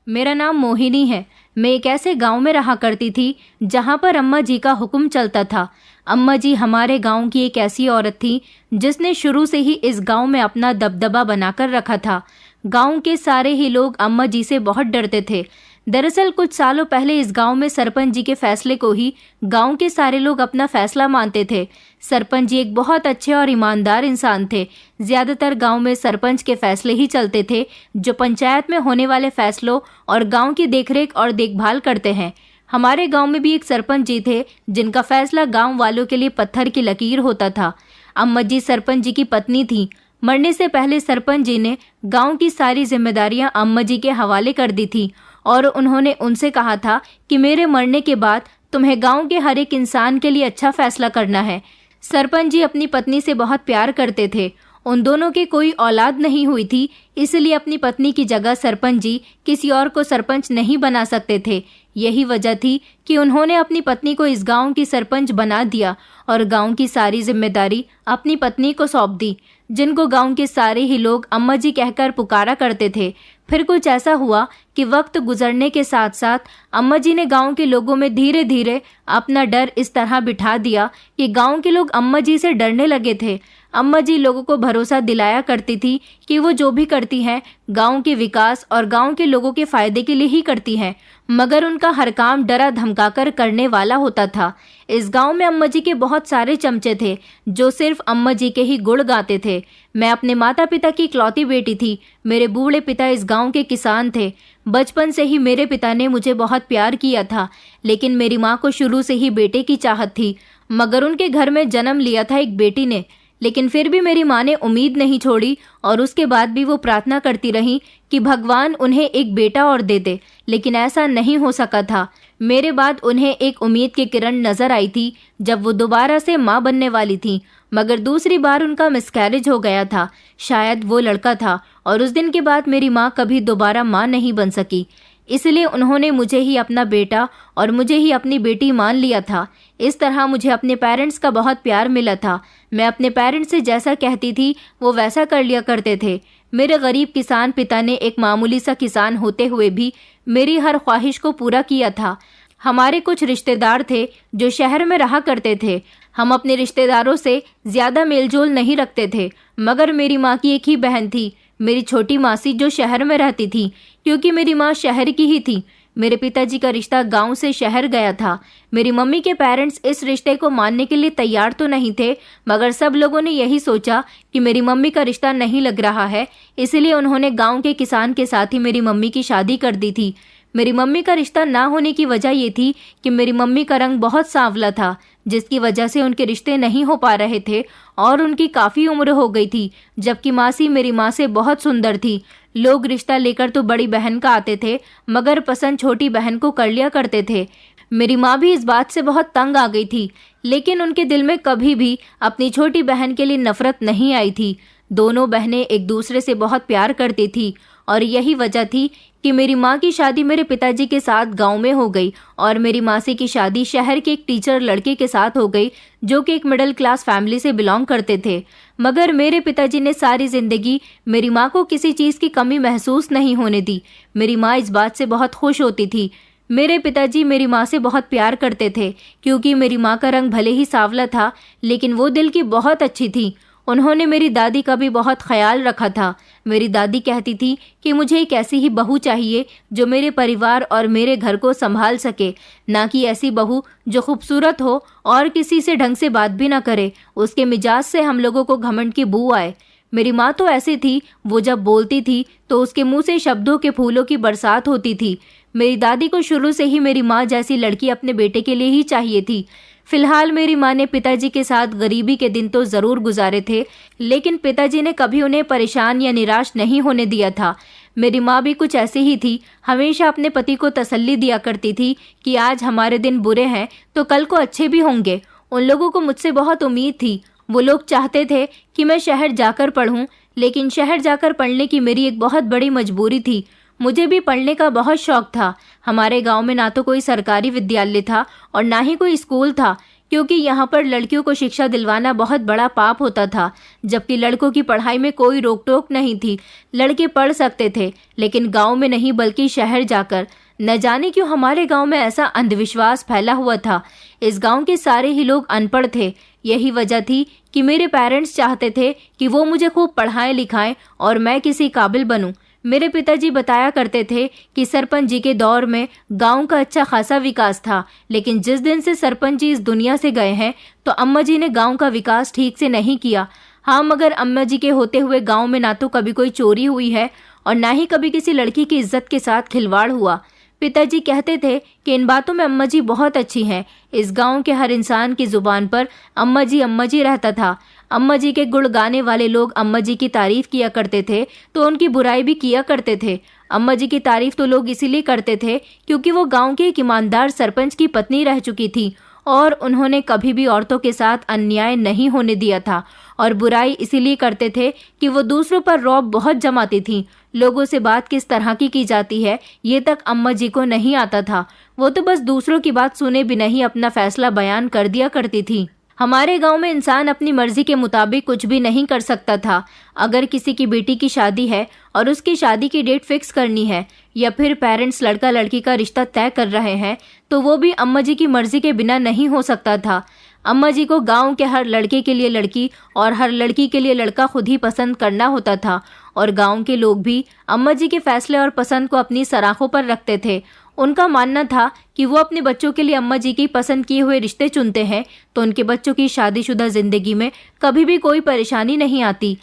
मेरा नाम मोहिनी है। मैं एक ऐसे गांव में रहा करती थी जहां पर अम्मा जी का हुक्म चलता था। अम्मा जी हमारे गांव की एक ऐसी औरत थी जिसने शुरू से ही इस गांव में अपना दबदबा बनाकर रखा था। गांव के सारे ही लोग अम्मा जी से बहुत डरते थे। दरअसल कुछ सालों पहले इस गांव में सरपंच जी के फैसले को ही गांव के सारे लोग अपना फैसला मानते थे। सरपंच जी एक बहुत अच्छे और ईमानदार इंसान थे। ज्यादातर गांव में सरपंच के फैसले ही चलते थे, जो पंचायत में होने वाले फैसलों और गांव की देखरेख और देखभाल करते हैं। हमारे गांव में भी एक सरपंच जी थे जिनका फैसला गांव वालों के लिए पत्थर की लकीर होता था। अम्मा जी सरपंच जी की पत्नी थी। मरने से पहले सरपंच जी ने गांव की सारी जिम्मेदारियां अम्मा जी के हवाले कर दी थी और उन्होंने उनसे कहा था कि मेरे मरने के बाद तुम्हें गांव के हर एक इंसान के लिए अच्छा फैसला करना है। सरपंच जी अपनी पत्नी से बहुत प्यार करते थे। उन दोनों की कोई औलाद नहीं हुई थी, इसलिए अपनी पत्नी की जगह सरपंच जी किसी और को सरपंच नहीं बना सकते थे। यही वजह थी कि उन्होंने अपनी पत्नी को इस गांव की सरपंच बना दिया और गांव की सारी जिम्मेदारी अपनी पत्नी को सौंप दी, जिनको गांव के सारे ही लोग अम्मा जी कहकर पुकारा करते थे। फिर कुछ ऐसा हुआ कि वक्त गुजरने के साथ साथ अम्मा जी ने गांव के लोगों में धीरे धीरे अपना डर इस तरह बिठा दिया कि गांव के लोग अम्मा जी से डरने लगे थे। अम्मा जी लोगों को भरोसा दिलाया करती थी कि वो जो भी करती हैं गांव के विकास और गांव के लोगों के फायदे के लिए ही करती हैं, मगर उनका हर काम डरा धमकाकर करने वाला होता था। इस गांव में अम्मा जी के बहुत सारे चमचे थे जो सिर्फ अम्मा जी के ही गुण गाते थे। मैं अपने माता पिता की इकलौती बेटी थी। मेरे बूढ़े पिता इस गांव के किसान थे। बचपन से ही मेरे पिता ने मुझे बहुत प्यार किया था, लेकिन मेरी माँ को शुरू से ही बेटे की चाहत थी। मगर उनके घर में जन्म लिया था एक बेटी ने, लेकिन फिर भी मेरी माँ ने उम्मीद नहीं छोड़ी और उसके बाद भी वो प्रार्थना करती रही कि भगवान उन्हें एक बेटा और दे दे, लेकिन ऐसा नहीं हो सका था। मेरे बाद उन्हें एक उम्मीद की किरण नजर आई थी जब वो दोबारा से माँ बनने वाली थी, मगर दूसरी बार उनका मिसकैरेज हो गया था। शायद वो लड़का था और उस दिन के बाद मेरी माँ कभी दोबारा माँ नहीं बन सकी। इसलिए उन्होंने मुझे ही अपना बेटा और मुझे ही अपनी बेटी मान लिया था। इस तरह मुझे अपने पेरेंट्स का बहुत प्यार मिला था। मैं अपने पेरेंट्स से जैसा कहती थी वो वैसा कर लिया करते थे। मेरे गरीब किसान पिता ने एक मामूली सा किसान होते हुए भी मेरी हर ख्वाहिश को पूरा किया था। हमारे कुछ रिश्तेदार थे जो शहर में रहा करते थे। हम अपने रिश्तेदारों से ज्यादा मेलजोल नहीं रखते थे, मगर मेरी माँ की एक ही बहन थी, मेरी छोटी मासी, जो शहर में रहती थी, क्योंकि मेरी माँ शहर की ही थी। मेरे पिताजी का रिश्ता गांव से शहर गया था। मेरी मम्मी के पेरेंट्स इस रिश्ते को मानने के लिए तैयार तो नहीं थे, मगर सब लोगों ने यही सोचा कि मेरी मम्मी का रिश्ता नहीं लग रहा है, इसलिए उन्होंने गांव के किसान के साथ ही मेरी मम्मी की शादी कर दी थी। मेरी मम्मी का रिश्ता ना होने की वजह ये थी कि मेरी मम्मी का रंग बहुत सांवला था, जिसकी वजह से उनके रिश्ते नहीं हो पा रहे थे और उनकी काफ़ी उम्र हो गई थी, जबकि मासी मेरी माँ से बहुत सुंदर थी। लोग रिश्ता लेकर तो बड़ी बहन का आते थे, मगर पसंद छोटी बहन को कर लिया करते थे। मेरी माँ भी इस बात से बहुत तंग आ गई थी, लेकिन उनके दिल में कभी भी अपनी छोटी बहन के लिए नफरत नहीं आई थी। दोनों बहनें एक दूसरे से बहुत प्यार करती थी और यही वजह थी कि मेरी माँ की शादी मेरे पिताजी के साथ गांव में हो गई और मेरी मासी की शादी शहर के एक टीचर लड़के के साथ हो गई, जो कि एक मिडिल क्लास फैमिली से बिलोंग करते थे। मगर मेरे पिताजी ने सारी जिंदगी मेरी माँ को किसी चीज़ की कमी महसूस नहीं होने दी। मेरी माँ इस बात से बहुत खुश होती थी। मेरे पिताजी मेरी माँ से बहुत प्यार करते थे, क्योंकि मेरी माँ का रंग भले ही सांवला था, लेकिन वो दिल की बहुत अच्छी थी। उन्होंने मेरी दादी का भी बहुत ख्याल रखा था। मेरी दादी कहती थी कि मुझे एक ऐसी ही बहू चाहिए जो मेरे परिवार और मेरे घर को संभाल सके, ना कि ऐसी बहू जो खूबसूरत हो और किसी से ढंग से बात भी ना करे, उसके मिजाज से हम लोगों को घमंड की बू आए। मेरी माँ तो ऐसी थी, वो जब बोलती थी तो उसके मुंह से शब्दों के फूलों की बरसात होती थी। मेरी दादी को शुरू से ही मेरी माँ जैसी लड़की अपने बेटे के लिए ही चाहिए थी। फिलहाल मेरी माँ ने पिताजी के साथ गरीबी के दिन तो ज़रूर गुजारे थे, लेकिन पिताजी ने कभी उन्हें परेशान या निराश नहीं होने दिया था। मेरी माँ भी कुछ ऐसी ही थी, हमेशा अपने पति को तसल्ली दिया करती थी कि आज हमारे दिन बुरे हैं तो कल को अच्छे भी होंगे। उन लोगों को मुझसे बहुत उम्मीद थी। वो लोग चाहते थे कि मैं शहर जाकर पढ़ूं, लेकिन शहर जाकर पढ़ने की मेरी एक बहुत बड़ी मजबूरी थी। मुझे भी पढ़ने का बहुत शौक था। हमारे गांव में ना तो कोई सरकारी विद्यालय था और ना ही कोई स्कूल था, क्योंकि यहाँ पर लड़कियों को शिक्षा दिलवाना बहुत बड़ा पाप होता था, जबकि लड़कों की पढ़ाई में कोई रोक टोक नहीं थी। लड़के पढ़ सकते थे, लेकिन गांव में नहीं बल्कि शहर जाकर। न जाने क्यों हमारे गांव में ऐसा अंधविश्वास फैला हुआ था। इस गांव के सारे ही लोग अनपढ़ थे। यही वजह थी कि मेरे पेरेंट्स चाहते थे कि वो मुझे खूब पढ़ाएं लिखाएं और मैं किसी काबिल बनूं। मेरे पिताजी बताया करते थे कि सरपंच जी के दौर में गांव का अच्छा खासा विकास था, लेकिन जिस दिन से सरपंच जी इस दुनिया से गए हैं तो अम्मा जी ने गांव का विकास ठीक से नहीं किया। हाँ, मगर अम्मा जी के होते हुए गांव में ना तो कभी कोई चोरी हुई है और ना ही कभी किसी लड़की की इज्जत के साथ खिलवाड़ हुआ। पिताजी कहते थे कि इन बातों में अम्मा जी बहुत अच्छी हैं। इस गांव के हर इंसान की जुबान पर अम्मा जी रहता था। अम्मा जी के गुण गाने वाले लोग अम्मा जी की तारीफ किया करते थे तो उनकी बुराई भी किया करते थे। अम्मा जी की तारीफ तो लोग इसीलिए करते थे क्योंकि वो गांव के एक ईमानदार सरपंच की पत्नी रह चुकी थी और उन्होंने कभी भी औरतों के साथ अन्याय नहीं होने दिया था। और बुराई इसीलिए करते थे कि वो दूसरों पर रौब बहुत जमाती थीं। लोगों से बात किस तरह की जाती है ये तक अम्मा जी को नहीं आता था। वो तो बस दूसरों की बात सुने बिना ही अपना फैसला बयान कर दिया करती थी। हमारे गांव में इंसान अपनी मर्जी के मुताबिक कुछ भी नहीं कर सकता था। अगर किसी की बेटी की शादी है और उसकी शादी की डेट फिक्स करनी है या फिर पेरेंट्स लड़का लड़की का रिश्ता तय कर रहे हैं तो वो भी अम्मा जी की मर्जी के बिना नहीं हो सकता था। अम्मा जी को गांव के हर लड़के के लिए लड़की और हर लड़की के लिए लड़का खुद ही पसंद करना होता था और गांव के लोग भी अम्मा जी के फैसले और पसंद को अपनी सराखों पर रखते थे। उनका मानना था कि वो अपने बच्चों के लिए अम्मा जी की पसंद किए हुए रिश्ते चुनते हैं तो उनके बच्चों की शादीशुदा जिंदगी में कभी भी कोई परेशानी नहीं आती।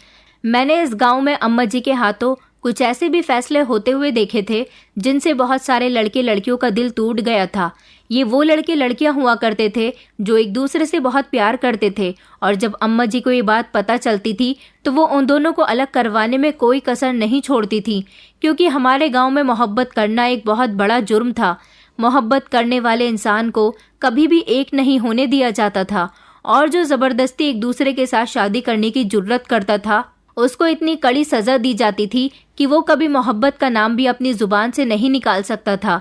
मैंने इस गांव में अम्मा जी के हाथों कुछ ऐसे भी फैसले होते हुए देखे थे जिनसे बहुत सारे लड़के लड़कियों का दिल टूट गया था। ये वो लड़के लड़कियां हुआ करते थे जो एक दूसरे से बहुत प्यार करते थे और जब अम्मा जी को ये बात पता चलती थी तो वो उन दोनों को अलग करवाने में कोई कसर नहीं छोड़ती थी, क्योंकि हमारे गांव में मोहब्बत करना एक बहुत बड़ा जुर्म था। मोहब्बत करने वाले इंसान को कभी भी एक नहीं होने दिया जाता था और जो जबरदस्ती एक दूसरे के साथ शादी करने की जुर्रत करता था उसको इतनी कड़ी सजा दी जाती थी कि वो कभी मोहब्बत का नाम भी अपनी जुबान से नहीं निकाल सकता था।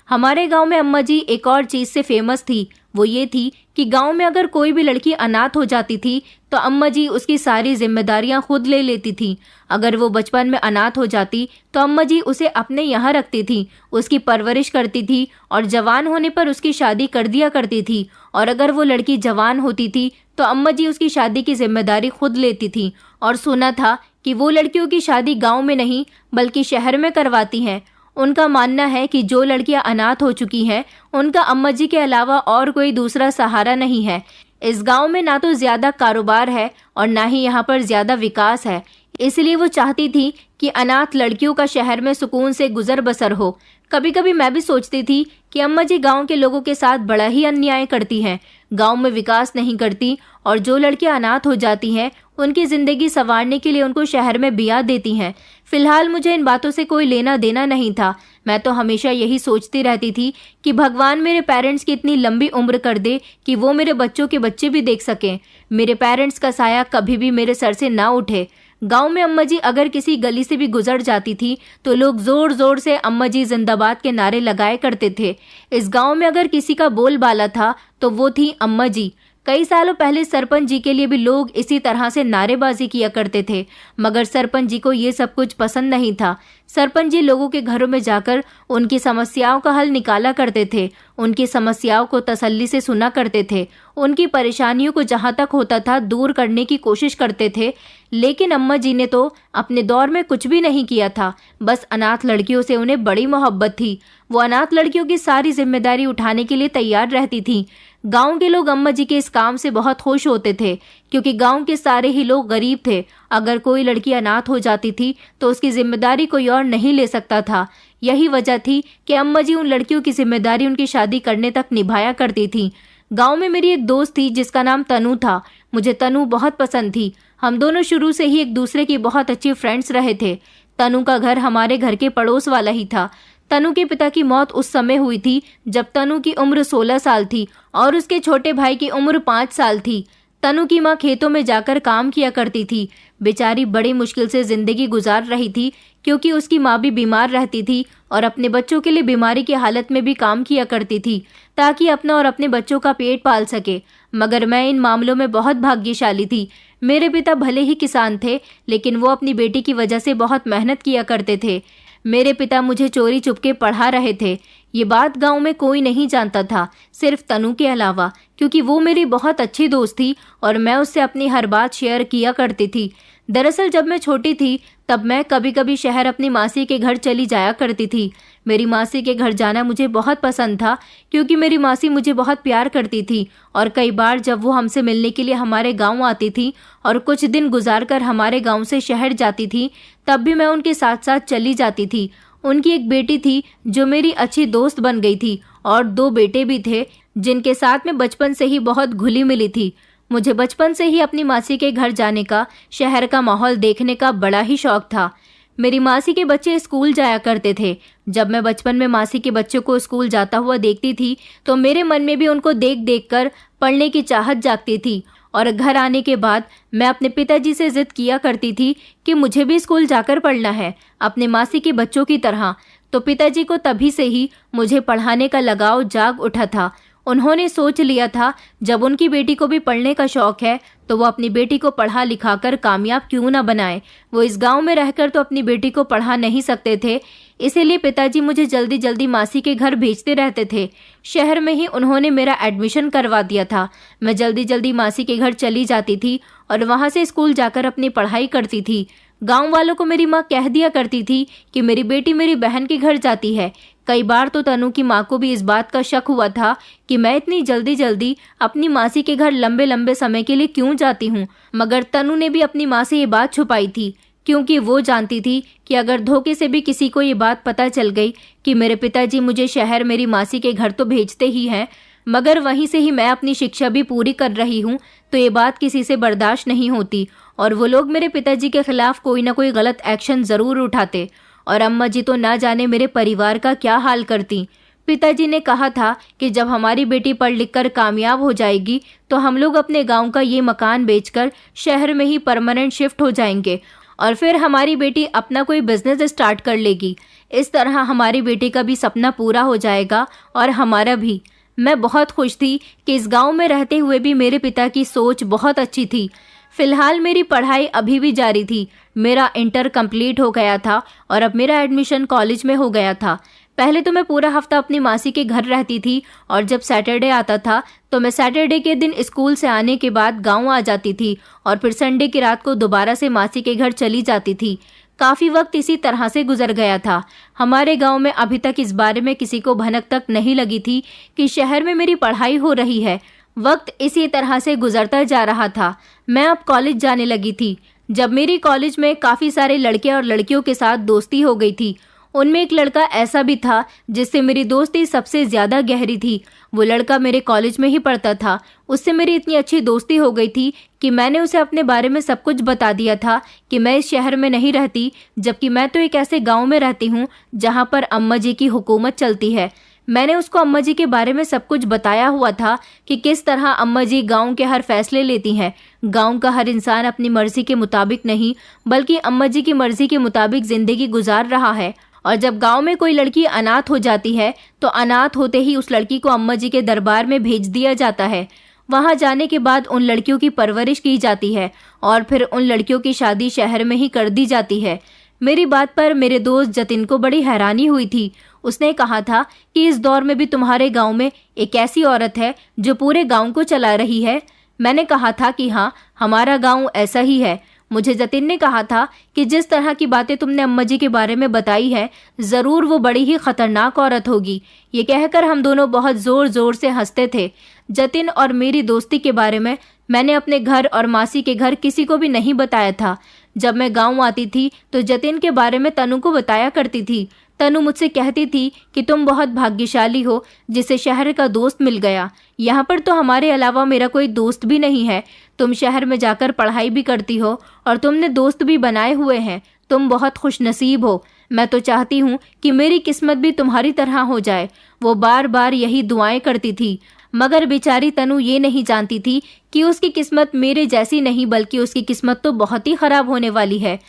हमारे गांव में अम्मा जी एक और चीज से फेमस थी, वो ये थी कि गांव में अगर कोई भी लड़की अनाथ हो जाती थी तो अम्मा जी उसकी सारी जिम्मेदारियां खुद ले लेती थी। अगर वो बचपन में अनाथ हो जाती तो अम्मा जी उसे अपने यहाँ रखती थी, उसकी परवरिश करती थी और जवान होने पर उसकी शादी कर दिया करती थी। और अगर वो लड़की जवान होती थी तो अम्मा जी उसकी शादी की जिम्मेदारी खुद लेती थी। और सुना था कि वो लड़कियों की शादी गाँव में नहीं बल्कि शहर में करवाती हैं। उनका मानना है कि जो लड़कियां अनाथ हो चुकी हैं उनका अम्मा जी के अलावा और कोई दूसरा सहारा नहीं है। इस गांव में ना तो ज्यादा कारोबार है और ना ही यहाँ पर ज्यादा विकास है, इसलिए वो चाहती थी कि अनाथ लड़कियों का शहर में सुकून से गुजर बसर हो। कभी कभी मैं भी सोचती थी कि अम्मा जी गांव के लोगों के साथ बड़ा ही अन्याय करती हैं, गांव में विकास नहीं करती और जो लड़कियां अनाथ हो जाती हैं उनकी जिंदगी संवारने के लिए उनको शहर में बिया देती हैं। फिलहाल मुझे इन बातों से कोई लेना देना नहीं था। मैं तो हमेशा यही सोचती रहती थी कि भगवान मेरे पेरेंट्स की इतनी लंबी उम्र कर दे कि वो मेरे बच्चों के बच्चे भी देख सकें, मेरे पेरेंट्स का साया कभी भी मेरे सर से ना उठे। गांव में अम्मा जी अगर किसी गली से भी गुजर जाती थी तो लोग जोर जोर से अम्मा जी जिंदाबाद के नारे लगाए करते थे। इस गांव में अगर किसी का बोलबाला था तो वो थी अम्मा जी। कई सालों पहले सरपंच जी के लिए भी लोग इसी तरह से नारेबाजी किया करते थे, मगर सरपंच जी को ये सब कुछ पसंद नहीं था। सरपंच जी लोगों के घरों में जाकर उनकी समस्याओं का हल निकाला करते थे, उनकी समस्याओं को तसल्ली से सुना करते थे, उनकी परेशानियों को जहां तक होता था दूर करने की कोशिश करते थे। लेकिन अम्मा जी ने तो अपने दौर में कुछ भी नहीं किया था, बस अनाथ लड़कियों से उन्हें बड़ी मोहब्बत थी। वो अनाथ लड़कियों की सारी जिम्मेदारी उठाने के लिए तैयार रहती थी। गांव के लोग अम्मा जी के इस काम से बहुत खुश होते थे, क्योंकि गांव के सारे ही लोग गरीब थे। अगर कोई लड़की अनाथ हो जाती थी तो उसकी जिम्मेदारी कोई और नहीं ले सकता था। यही वजह थी कि अम्मा जी उन लड़कियों की जिम्मेदारी उनकी शादी करने तक निभाया करती थी। गांव में मेरी एक दोस्त थी जिसका नाम तनु था। मुझे तनु बहुत पसंद थी। हम दोनों शुरू से ही एक दूसरे की बहुत अच्छी फ्रेंड्स रहे थे। तनु का घर हमारे घर के पड़ोस वाला ही था। तनु के पिता की मौत उस समय हुई थी जब तनु की उम्र 16 साल थी और उसके छोटे भाई की उम्र 5 साल थी। तनु की माँ खेतों में जाकर काम किया करती थी। बेचारी बड़ी मुश्किल से जिंदगी गुजार रही थी, क्योंकि उसकी माँ भी बीमार रहती थी और अपने बच्चों के लिए बीमारी की हालत में भी काम किया करती थी ताकि अपना और अपने बच्चों का पेट पाल सके। मगर मैं इन मामलों में बहुत भाग्यशाली थी। मेरे पिता भले ही किसान थे, लेकिन वो अपनी बेटी की वजह से बहुत मेहनत किया करते थे। मेरे पिता मुझे चोरी चुपके पढ़ा रहे थे। ये बात गांव में कोई नहीं जानता था, सिर्फ तनु के अलावा, क्योंकि वो मेरी बहुत अच्छी दोस्त थी और मैं उससे अपनी हर बात शेयर किया करती थी। दरअसल जब मैं छोटी थी तब मैं कभी कभी शहर अपनी मासी के घर चली जाया करती थी। मेरी मासी के घर जाना मुझे बहुत पसंद था, क्योंकि मेरी मासी मुझे बहुत प्यार करती थी और कई बार जब वो हमसे मिलने के लिए हमारे गांव आती थी और कुछ दिन गुजारकर हमारे गांव से शहर जाती थी, तब भी मैं उनके साथ साथ चली जाती थी। उनकी एक बेटी थी जो मेरी अच्छी दोस्त बन गई थी और 2 बेटे भी थे जिनके साथ में बचपन से ही बहुत घुली मिली थी। मुझे बचपन से ही अपनी मासी के घर जाने का, शहर का माहौल देखने का बड़ा ही शौक था। मेरी मासी के बच्चे स्कूल जाया करते थे। जब मैं बचपन में मासी के बच्चों को स्कूल जाता हुआ देखती थी तो मेरे मन में भी उनको देख देख कर पढ़ने की चाहत जागती थी और घर आने के बाद मैं अपने पिताजी से जिद किया करती थी कि मुझे भी स्कूल जाकर पढ़ना है, अपने मासी के बच्चों की तरह। तो पिताजी को तभी से ही मुझे पढ़ाने का लगाव जाग उठा था। उन्होंने सोच लिया था जब उनकी बेटी को भी पढ़ने का शौक है तो वो अपनी बेटी को पढ़ा लिखा कर कामयाब क्यों ना बनाए। वो इस गांव में रहकर तो अपनी बेटी को पढ़ा नहीं सकते थे, इसीलिए पिताजी मुझे जल्दी जल्दी मासी के घर भेजते रहते थे। शहर में ही उन्होंने मेरा एडमिशन करवा दिया था। मैं जल्दी जल्दी मासी के घर चली जाती थी और वहां से स्कूल जाकर अपनी पढ़ाई करती थी। गांव वालों को मेरी माँ कह दिया करती थी कि मेरी बेटी मेरी बहन के घर जाती है। कई बार तो तनु की माँ को भी इस बात का शक हुआ था कि मैं इतनी जल्दी जल्दी अपनी मासी के घर लंबे लंबे समय के लिए क्यों जाती हूँ, मगर तनु ने भी अपनी माँ से ये बात छुपाई थी, क्योंकि वो जानती थी कि अगर धोखे से भी किसी को ये बात पता चल गई कि मेरे पिताजी मुझे शहर मेरी मासी के घर तो भेजते ही हैं, मगर वहीं से ही मैं अपनी शिक्षा भी पूरी कर रही हूँ, तो ये बात किसी से बर्दाश्त नहीं होती और वो लोग मेरे पिताजी के खिलाफ कोई ना कोई गलत एक्शन जरूर उठाते। और अम्मा जी तो ना जाने मेरे परिवार का क्या हाल करती। पिताजी ने कहा था कि जब हमारी बेटी पढ़ लिख कर कामयाब हो जाएगी तो हम लोग अपने गांव का ये मकान बेचकर शहर में ही परमानेंट शिफ्ट हो जाएंगे और फिर हमारी बेटी अपना कोई बिजनेस स्टार्ट कर लेगी। इस तरह हमारी बेटी का भी सपना पूरा हो जाएगा और हमारा भी। मैं बहुत खुश थी कि इस गांव में रहते हुए भी मेरे पिता की सोच बहुत अच्छी थी। फिलहाल मेरी पढ़ाई अभी भी जारी थी। मेरा इंटर कंप्लीट हो गया था और अब मेरा एडमिशन कॉलेज में हो गया था। पहले तो मैं पूरा हफ्ता अपनी मासी के घर रहती थी और जब सैटरडे आता था तो मैं सैटरडे के दिन स्कूल से आने के बाद गांव आ जाती थी और फिर संडे की रात को दोबारा से मासी के घर चली जाती थी। काफी वक्त इसी तरह से गुजर गया था। हमारे गांव में अभी तक इस बारे में किसी को भनक तक नहीं लगी थी कि शहर में मेरी पढ़ाई हो रही है। वक्त इसी तरह से गुजरता जा रहा था। मैं अब कॉलेज जाने लगी थी। जब मेरी कॉलेज में काफी सारे लड़के और लड़कियों के साथ दोस्ती हो गई थी। उनमें एक लड़का ऐसा भी था जिससे मेरी दोस्ती सबसे ज्यादा गहरी थी। वो लड़का मेरे कॉलेज में ही पढ़ता था। उससे मेरी इतनी अच्छी दोस्ती हो गई थी कि मैंने उसे अपने बारे में सब कुछ बता दिया था कि मैं इस शहर में नहीं रहती, जबकि मैं तो एक ऐसे गांव में रहती हूँ जहाँ पर अम्मा जी की हुकूमत चलती है। मैंने उसको अम्मा जी के बारे में सब कुछ बताया हुआ था कि किस तरह अम्मा जी गांव के हर फैसले लेती हैं। गांव का हर इंसान अपनी मर्जी के मुताबिक नहीं, बल्कि अम्मा जी की मर्जी के मुताबिक जिंदगी गुजार रहा है। और जब गांव में कोई लड़की अनाथ हो जाती है तो अनाथ होते ही उस लड़की को अम्मा जी के दरबार में भेज दिया जाता है। वहां जाने के बाद उन लड़कियों की परवरिश की जाती है और फिर उन लड़कियों की शादी शहर में ही कर दी जाती है। मेरी बात पर मेरे दोस्त जतिन को बड़ी हैरानी हुई थी। उसने कहा था कि इस दौर में भी तुम्हारे गांव में एक ऐसी औरत है जो पूरे गांव को चला रही है। मैंने कहा था कि हाँ, हमारा गांव ऐसा ही है। मुझे जतिन ने कहा था कि जिस तरह की बातें तुमने अम्मा जी के बारे में बताई है, जरूर वो बड़ी ही खतरनाक औरत होगी। ये कहकर हम दोनों बहुत जोर जोर से हंसते थे। जतिन और मेरी दोस्ती के बारे में मैंने अपने घर और मासी के घर किसी को भी नहीं बताया था। जब मैं गांव आती थी तो जतिन के बारे में तनु को बताया करती थी। तनु मुझसे कहती थी कि तुम बहुत भाग्यशाली हो जिसे शहर का दोस्त मिल गया। यहाँ पर तो हमारे अलावा मेरा कोई दोस्त भी नहीं है। तुम शहर में जाकर पढ़ाई भी करती हो और तुमने दोस्त भी बनाए हुए हैं। तुम बहुत खुशनसीब हो। मैं तो चाहती हूँ कि मेरी किस्मत भी तुम्हारी तरह हो जाए। वो बार बार यही दुआएं करती थी, मगर बेचारी तनु ये नहीं जानती थी कि उसकी किस्मत मेरे जैसी नहीं, बल्कि उसकी किस्मत तो बहुत ही खराब होने वाली है।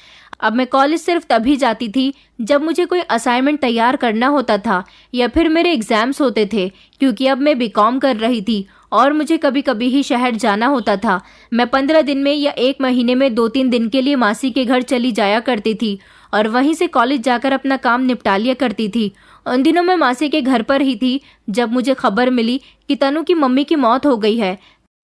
अब मैं कॉलेज सिर्फ तभी जाती थी जब मुझे कोई असाइनमेंट तैयार करना होता था या फिर मेरे एग्जाम्स होते थे, क्योंकि अब मैं बीकॉम कर रही थी और मुझे कभी कभी ही शहर जाना होता था। मैं 15 दिन में या 1 महीने में 2-3 दिन के लिए मासी के घर चली जाया करती थी और वहीं से कॉलेज जाकर अपना काम निपटा लिया करती थी। उन दिनों मैं मासी के घर पर ही थी जब मुझे खबर मिली कि तनु की मम्मी की मौत हो गई है।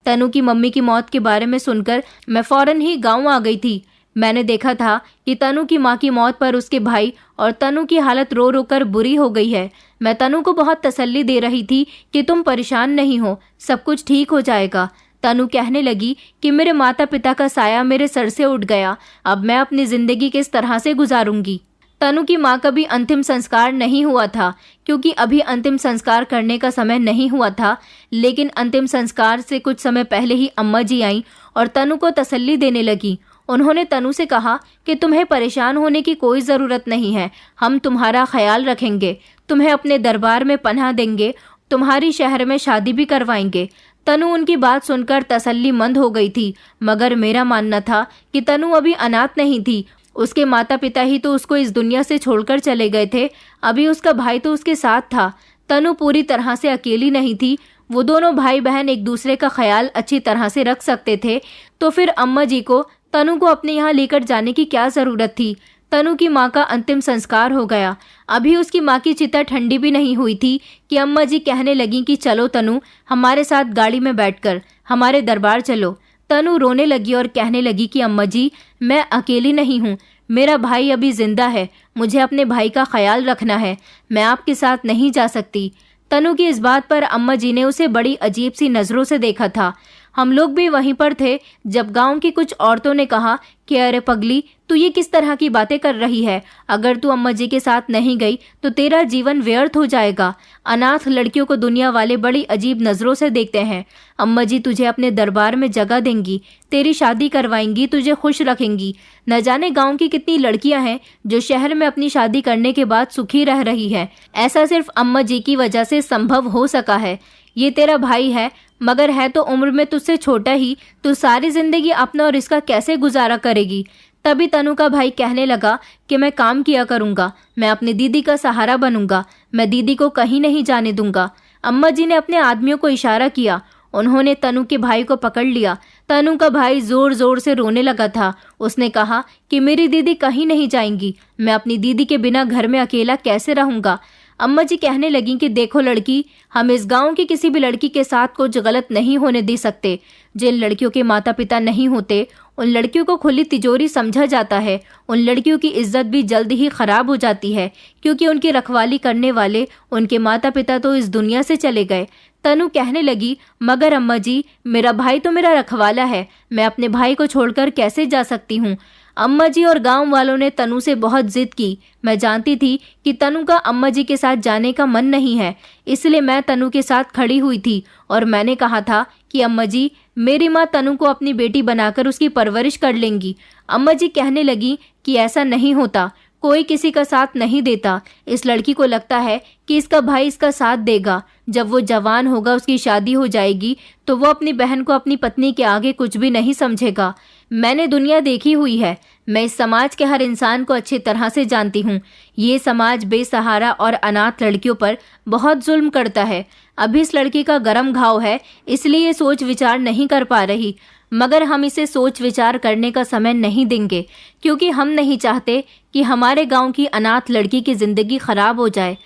तनु की मम्मी की मौत के बारे में सुनकर मैं फौरन ही गांव आ गई थी। मैंने देखा था कि तनु की मां की मौत पर उसके भाई और तनु की हालत रो रो कर बुरी हो गई है। मैं तनु को बहुत तसल्ली दे रही थी कि तुम परेशान नहीं हो, सब कुछ ठीक हो जाएगा। तनु कहने लगी कि मेरे माता पिता का साया मेरे सर से उठ गया, अब मैं अपनी जिंदगी किस तरह से गुजारूंगी। तनु की मां का भी अंतिम संस्कार नहीं हुआ था, क्योंकि अभी अंतिम संस्कार करने का समय नहीं हुआ था। लेकिन अंतिम संस्कार से कुछ समय पहले ही अम्मा जी आई और तनु को तसल्ली देने लगी। उन्होंने तनु से कहा कि तुम्हें परेशान होने की कोई ज़रूरत नहीं है, हम तुम्हारा ख्याल रखेंगे, तुम्हें अपने दरबार में पनाह देंगे, तुम्हारी शहर में शादी भी करवाएंगे। तनु उनकी बात सुनकर तसल्लीमंद हो गई थी, मगर मेरा मानना था कि तनु अभी अनाथ नहीं थी। उसके माता पिता ही तो उसको इस दुनिया से छोड़कर चले गए थे, अभी उसका भाई तो उसके साथ था। तनु पूरी तरह से अकेली नहीं थी, वो दोनों भाई बहन एक दूसरे का ख्याल अच्छी तरह से रख सकते थे। तो फिर अम्मा जी को तनु को अपने यहाँ लेकर जाने की क्या ज़रूरत थी। तनु की माँ का अंतिम संस्कार हो गया। अभी उसकी माँ की चिता ठंडी भी नहीं हुई थी कि अम्मा जी कहने लगी कि चलो तनु, हमारे साथ गाड़ी में बैठकर हमारे दरबार चलो। तनु रोने लगी और कहने लगी कि अम्मा जी, मैं अकेली नहीं हूँ, मेरा भाई अभी जिंदा है, मुझे अपने भाई का ख्याल रखना है, मैं आपके साथ नहीं जा सकती। तनु की इस बात पर अम्मा जी ने उसे बड़ी अजीब सी नज़रों से देखा था। हम लोग भी वहीं पर थे जब गांव की कुछ औरतों ने कहा कि अरे पगली, तू ये किस तरह की बातें कर रही है, अगर तू अम्मा जी के साथ नहीं गई तो तेरा जीवन व्यर्थ हो जाएगा। अनाथ लड़कियों को दुनिया वाले बड़ी अजीब नज़रों से देखते हैं। अम्मा जी तुझे अपने दरबार में जगह देंगी, तेरी शादी करवाएंगी, तुझे खुश रखेंगी। न जाने गाँव की कितनी लड़कियां हैं जो शहर में अपनी शादी करने के बाद सुखी रह रही है। ऐसा सिर्फ अम्मा जी की वजह से संभव हो सका है। ये तेरा भाई है, मगर है तो उम्र में तुझसे छोटा ही, तू सारी जिंदगी अपना और इसका कैसे गुजारा करेगी। तभी तनु का भाई कहने लगा कि मैं काम किया करूंगा, मैं अपनी दीदी का सहारा बनूंगा, मैं दीदी को कहीं नहीं जाने दूंगा। अम्मा जी ने अपने आदमियों को इशारा किया, उन्होंने तनु के भाई को पकड़ लिया। तनु का भाई जोर जोर से रोने लगा था। उसने कहा कि मेरी दीदी कहीं नहीं जाएंगी, मैं अपनी दीदी के बिना घर में अकेला कैसे रहूंगा। अम्मा जी कहने लगी कि देखो लड़की, हम इस गांव की किसी भी लड़की के साथ कुछ गलत नहीं होने दे सकते। जिन लड़कियों के माता पिता नहीं होते उन लड़कियों को खुली तिजोरी समझा जाता है। उन लड़कियों की इज्जत भी जल्द ही खराब हो जाती है, क्योंकि उनकी रखवाली करने वाले उनके माता पिता तो इस दुनिया से चले गए। तनु कहने लगी, मगर अम्मा जी, मेरा भाई तो मेरा रखवाला है, मैं अपने भाई को छोड़कर कैसे जा सकती हूँ। अम्मा जी और गांव वालों ने तनु से बहुत जिद की। मैं जानती थी कि तनु का अम्मा जी के साथ जाने का मन नहीं है, इसलिए मैं तनु के साथ खड़ी हुई थी और मैंने कहा था कि अम्मा जी, मेरी माँ तनु को अपनी बेटी बनाकर उसकी परवरिश कर लेंगी। अम्मा जी कहने लगी कि ऐसा नहीं होता, कोई किसी का साथ नहीं देता। इस लड़की को लगता है कि इसका भाई इसका साथ देगा। जब वो जवान होगा, उसकी शादी हो जाएगी, तो वो अपनी बहन को अपनी पत्नी के आगे कुछ भी नहीं समझेगा। मैंने दुनिया देखी हुई है, मैं इस समाज के हर इंसान को अच्छी तरह से जानती हूँ। ये समाज बेसहारा और अनाथ लड़कियों पर बहुत जुल्म करता है। अभी इस लड़की का गरम घाव है, इसलिए ये सोच विचार नहीं कर पा रही, मगर हम इसे सोच विचार करने का समय नहीं देंगे, क्योंकि हम नहीं चाहते कि हमारे गांव की अनाथ लड़की की जिंदगी खराब हो जाए।